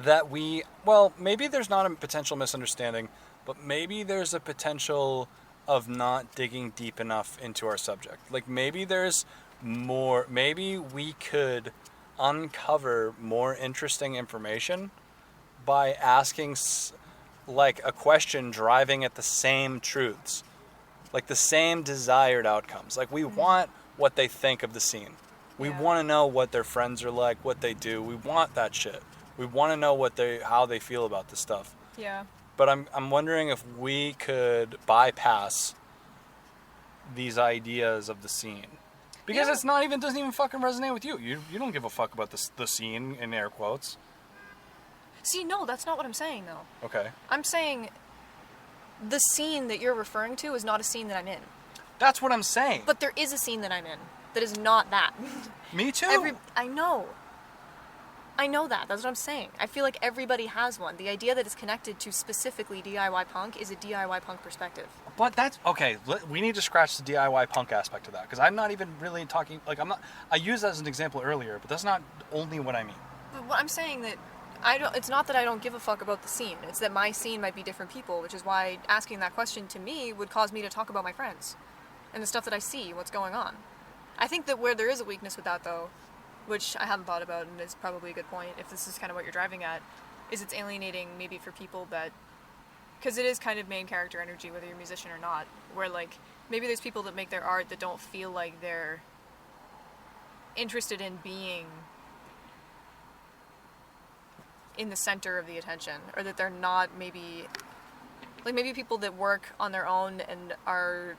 That maybe there's not a potential misunderstanding, but maybe there's a potential of not digging deep enough into our subject. Like, maybe there's more... Maybe we could uncover more interesting information by asking, like, a question driving at the same truths. Like, the same desired outcomes. Like, we want what they think of the scene. We want to know what their friends are like, what they do. We want that shit. We want to know how they feel about this stuff. Yeah. But I'm wondering if we could bypass these ideas of the scene. Because it's doesn't even fucking resonate with you. You don't give a fuck about the scene, in air quotes. See, no, that's not what I'm saying, though. Okay. I'm saying the scene that you're referring to is not a scene that I'm in. That's what I'm saying. But there is a scene that I'm in that is not that. Me too. I know that. That's what I'm saying. I feel like everybody has one. The idea that it's connected to specifically DIY punk is a DIY punk perspective. But that's okay. We need to scratch the DIY punk aspect of that, because I'm not even really talking. Like, I used that as an example earlier, but that's not only what I mean. But what I'm saying that it's not that I don't give a fuck about the scene. It's that my scene might be different people, which is why asking that question to me would cause me to talk about my friends and the stuff that I see, what's going on. I think that where there is a weakness with that, though, which I haven't thought about, and is probably a good point, if this is kind of what you're driving at, is it's alienating maybe for people that, because it is kind of main character energy, whether you're a musician or not, where, like, maybe there's people that make their art that don't feel like they're interested in being in the center of the attention, or that they're not maybe people that work on their own and are,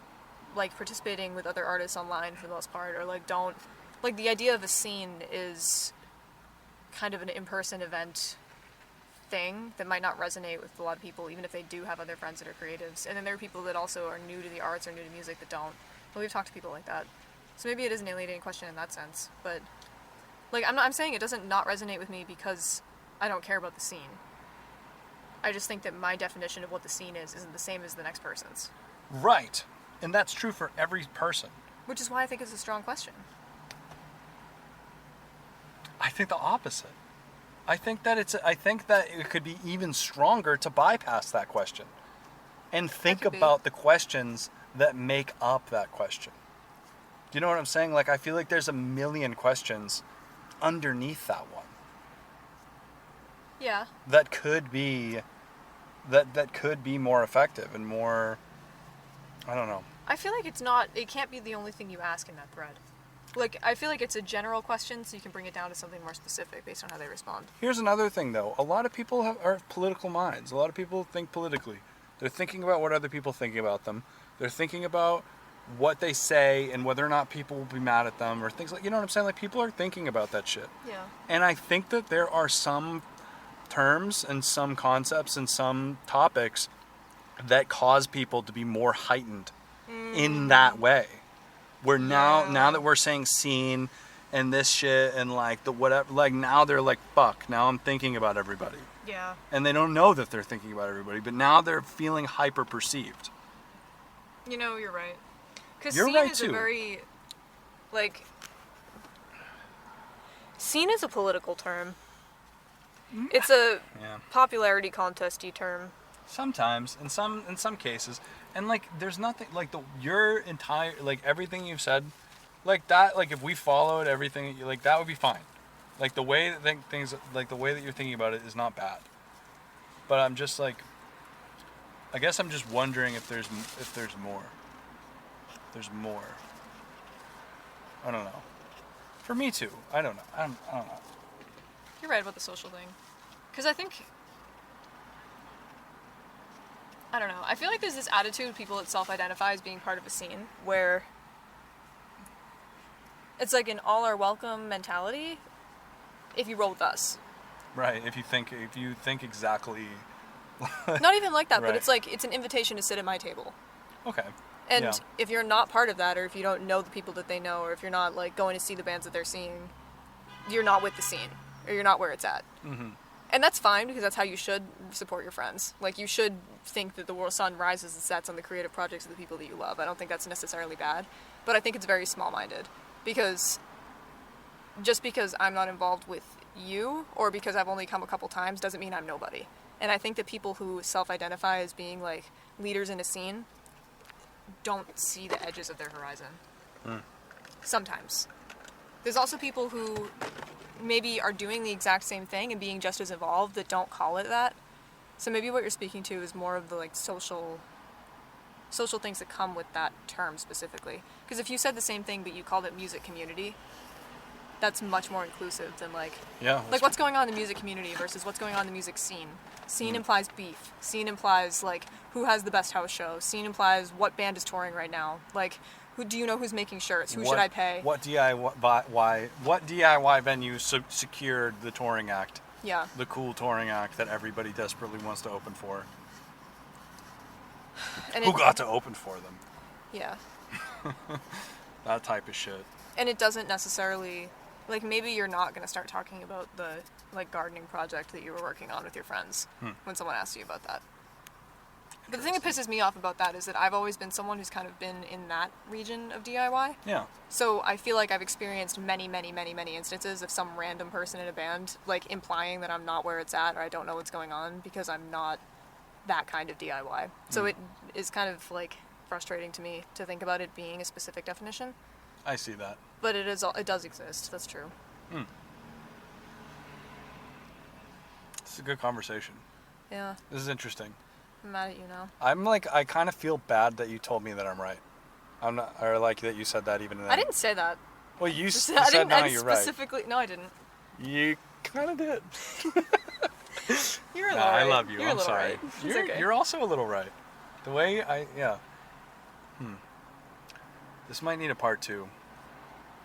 like, participating with other artists online for the most part, or, like, don't, like, the idea of a scene is kind of an in-person event thing that might not resonate with a lot of people, even if they do have other friends that are creatives. And then there are people that also are new to the arts or new to music that don't. But we've talked to people like that. So maybe it is an alienating question in that sense. But, like, I'm saying it doesn't not resonate with me because I don't care about the scene. I just think that my definition of what the scene is isn't the same as the next person's. Right. And that's true for every person. Which is why I think it's a strong question. I think the opposite. I think that it could be even stronger to bypass that question and think about the questions that make up that question. Do you know what I'm saying? Like, I feel like there's a million questions underneath that one. Yeah. That could be more effective and more, I don't know. I feel like it can't be the only thing you ask in that thread. Like, I feel like it's a general question, so you can bring it down to something more specific based on how they respond. Here's another thing, though. A lot of people are political minds. A lot of people think politically. They're thinking about what other people are thinking about them. They're thinking about what they say and whether or not people will be mad at them or things like, you know what I'm saying? Like, people are thinking about that shit. Yeah. And I think that there are some terms and some concepts and some topics that cause people to be more heightened in that way. Where now that we're saying scene and this shit and like the whatever, like now they're like, fuck, now I'm thinking about everybody. Yeah. And they don't know that they're thinking about everybody, but now they're feeling hyper perceived. You know, you're right. Because You're scene right, is too. a very, like, scene is a political term. It's a Yeah. popularity contesty term. Sometimes, in some cases, and like there's nothing like your entire like everything you've said, like that, like if we followed everything, like that would be fine. Like the way that things, like the way that you're thinking about it is not bad. But I'm just like, I guess I'm just wondering if there's more. There's more. I don't know. For me too. I don't know. I don't know. You're right about the social thing. Because I think, I don't know, I feel like there's this attitude of people that self-identify as being part of a scene where it's like an all are welcome mentality if you roll with us. Right. If you think exactly. Not even like that, Right. but it's like, it's an invitation to sit at my table. Okay. And Yeah. if you're not part of that, or if you don't know the people that they know, or if you're not like going to see the bands that they're seeing, you're not with the scene, or you're not where it's at. Mm-hmm. And that's fine, because that's how you should support your friends. Like, you should think that the world sun rises and sets on the creative projects of the people that you love. I don't think that's necessarily bad, but I think it's very small-minded, because just because I'm not involved with you, or because I've only come a couple times, doesn't mean I'm nobody. And I think that people who self-identify as being like leaders in a scene don't see the edges of their horizon. Sometimes. There's also people who maybe are doing the exact same thing and being just as involved that don't call it that. So maybe what you're speaking to is more of the like social things that come with that term specifically. Because if you said the same thing but you called it music community, that's much more inclusive than like what's going on in the music community versus what's going on in the music scene. Scene implies beef. Scene implies like who has the best house show. Scene implies what band is touring right now. Like, who do you know who's making shirts? Who should I pay? What DIY venue secured the touring act? Yeah. The cool touring act that everybody desperately wants to open for. And Who got to open for them? Yeah. That type of shit. And it doesn't necessarily, like, maybe you're not going to start talking about the like gardening project that you were working on with your friends when someone asks you about that. But the thing that pisses me off about that is that I've always been someone who's kind of been in that region of DIY. Yeah. So I feel like I've experienced many instances of some random person in a band like implying that I'm not where it's at or I don't know what's going on because I'm not that kind of DIY. So it is kind of like frustrating to me to think about it being a specific definition. I see that. But it does exist. That's true. It's a good conversation. Yeah. This is interesting. I'm mad at you now. I kind of feel bad that you told me that I'm right. I'm not, or like that you said that even then. I didn't say that. Well, you I said didn't now you're right. specifically. No, I didn't. You kind of did. You're a little Nah, right. I love you. You're a I'm little sorry. right. It's okay. You're also a little right. The way This might need a part 2.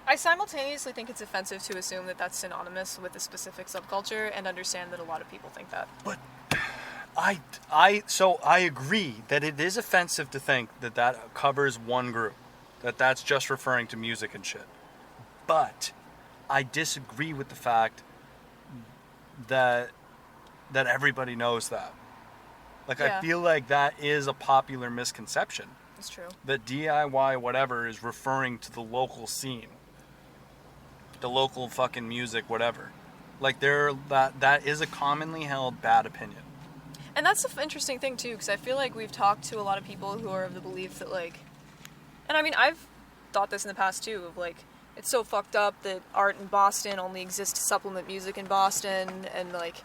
I simultaneously think it's offensive to assume that that's synonymous with a specific subculture and understand that a lot of people think that. But I agree that it is offensive to think that covers one group, that's just referring to music and shit. But I disagree with the fact that everybody knows that. Like, Yeah. I feel like that is a popular misconception. It's true. That DIY whatever is referring to the local scene. The local fucking music, whatever. Like, that is a commonly held bad opinion. And that's the interesting thing, too, because I feel like we've talked to a lot of people who are of the belief that, like... And, I mean, I've thought this in the past, too, of, like, it's so fucked up that art in Boston only exists to supplement music in Boston, and, like,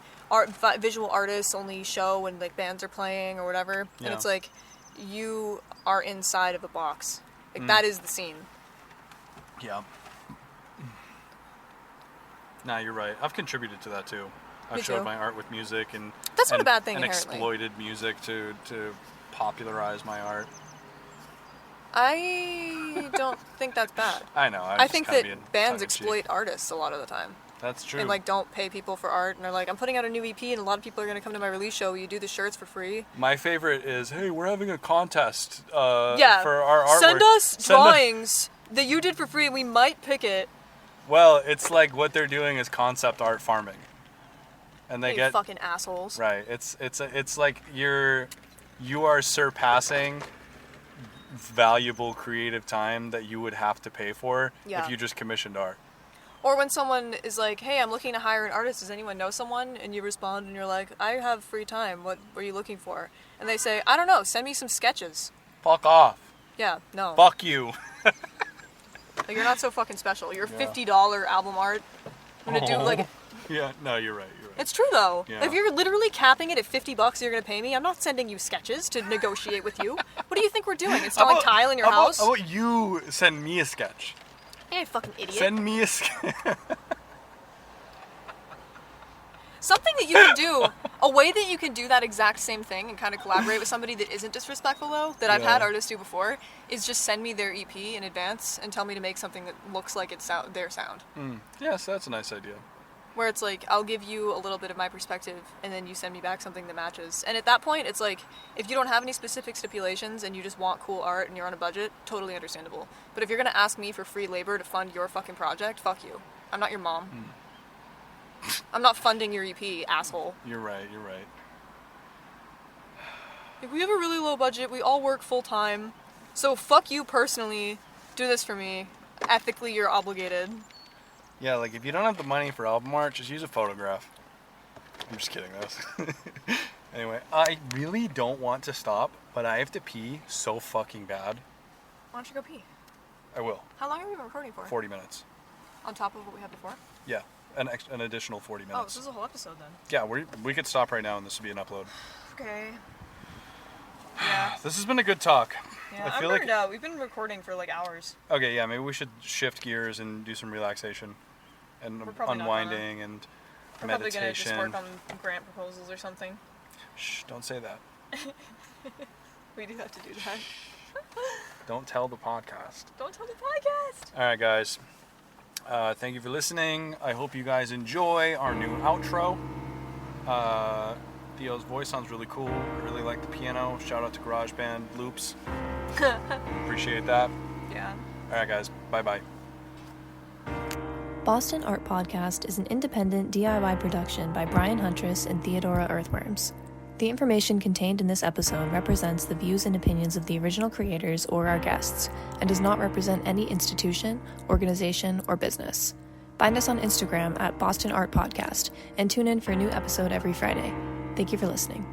visual artists only show when, like, bands are playing or whatever. Yeah. And it's like, you are inside of a box. Like, that is the scene. Yeah. Nah, you're right. I've contributed to that too. I've Me showed too. my art with music and That's not a bad thing and inherently. exploited music to popularize my art. I don't think that's bad. I know. I think that bands tongue-in-cheek. exploit artists a lot of the time. That's true. And like don't pay people for art, and they're like, I'm putting out a new EP, and a lot of people are gonna come to my release show. Will you do the shirts for free? My favorite is, hey, we're having a contest for Yeah. our artwork. Send us Send drawings that you did for free. We might pick it. Well, it's like what they're doing is concept art farming, and they You get fucking assholes. right. It's like you are surpassing valuable creative time that you would have to pay for Yeah. if you just commissioned art. Or when someone is like, hey, I'm looking to hire an artist. Does anyone know someone? And you respond, and you're like, I have free time. What are you looking for? And they say, I don't know. Send me some sketches. Fuck off. Yeah, no. Fuck you. Like, you're not so fucking special. Your Yeah. $50 album art. I'm gonna do like. Yeah. No, you're right. You're right. It's true though. Yeah. If you're literally capping it at $50, you're gonna pay me. I'm not sending you sketches to negotiate with you. What do you think we're doing? Installing tile in your house? How about you send me a sketch? Hey, you fucking idiot. Send me a sketch. Something that you can do, a way that you can do that exact same thing and kind of collaborate with somebody that isn't disrespectful though, that I've had Yeah. artists do before, is just send me their EP in advance and tell me to make something that looks like it's their sound. Yes, that's a nice idea. Where it's like, I'll give you a little bit of my perspective and then you send me back something that matches. And at that point, it's like, if you don't have any specific stipulations and you just want cool art and you're on a budget, totally understandable. But if you're gonna ask me for free labor to fund your fucking project, fuck you. I'm not your mom. I'm not funding your EP, asshole. You're right. You're right. If we have a really low budget, we all work full time. So fuck you personally. Do this for me. Ethically, you're obligated. Yeah, like if you don't have the money for album art, just use a photograph. I'm just kidding, though. Anyway, I really don't want to stop, but I have to pee so fucking bad. Why don't you go pee? I will. How long have we been recording for? 40 minutes. On top of what we had before? Yeah, an additional 40 minutes. Oh, this is a whole episode then. Yeah, we could stop right now and this would be an upload. Okay. Yeah. This has been a good talk. Yeah, I feel I'm like burned out. We've been recording for like hours. okay, yeah, maybe we should shift gears and do some relaxation and We're probably not unwinding and We're probably gonna just meditation. work on grant proposals or something. Shh, don't say that. We do have to do that. Don't tell the podcast. Don't tell the podcast! All right, guys. Thank you for listening. I hope you guys enjoy our new outro. Theo's voice sounds really cool. I really like the piano. Shout out to GarageBand Loops. Appreciate that. Yeah. All right, guys. Bye-bye. Boston Art Podcast is an independent DIY production by Brian Huntress and Theodora Earthworms. The information contained in this episode represents the views and opinions of the original creators or our guests, and does not represent any institution, organization, or business. Find us on Instagram at Boston Art Podcast, and tune in for a new episode every Friday. Thank you for listening.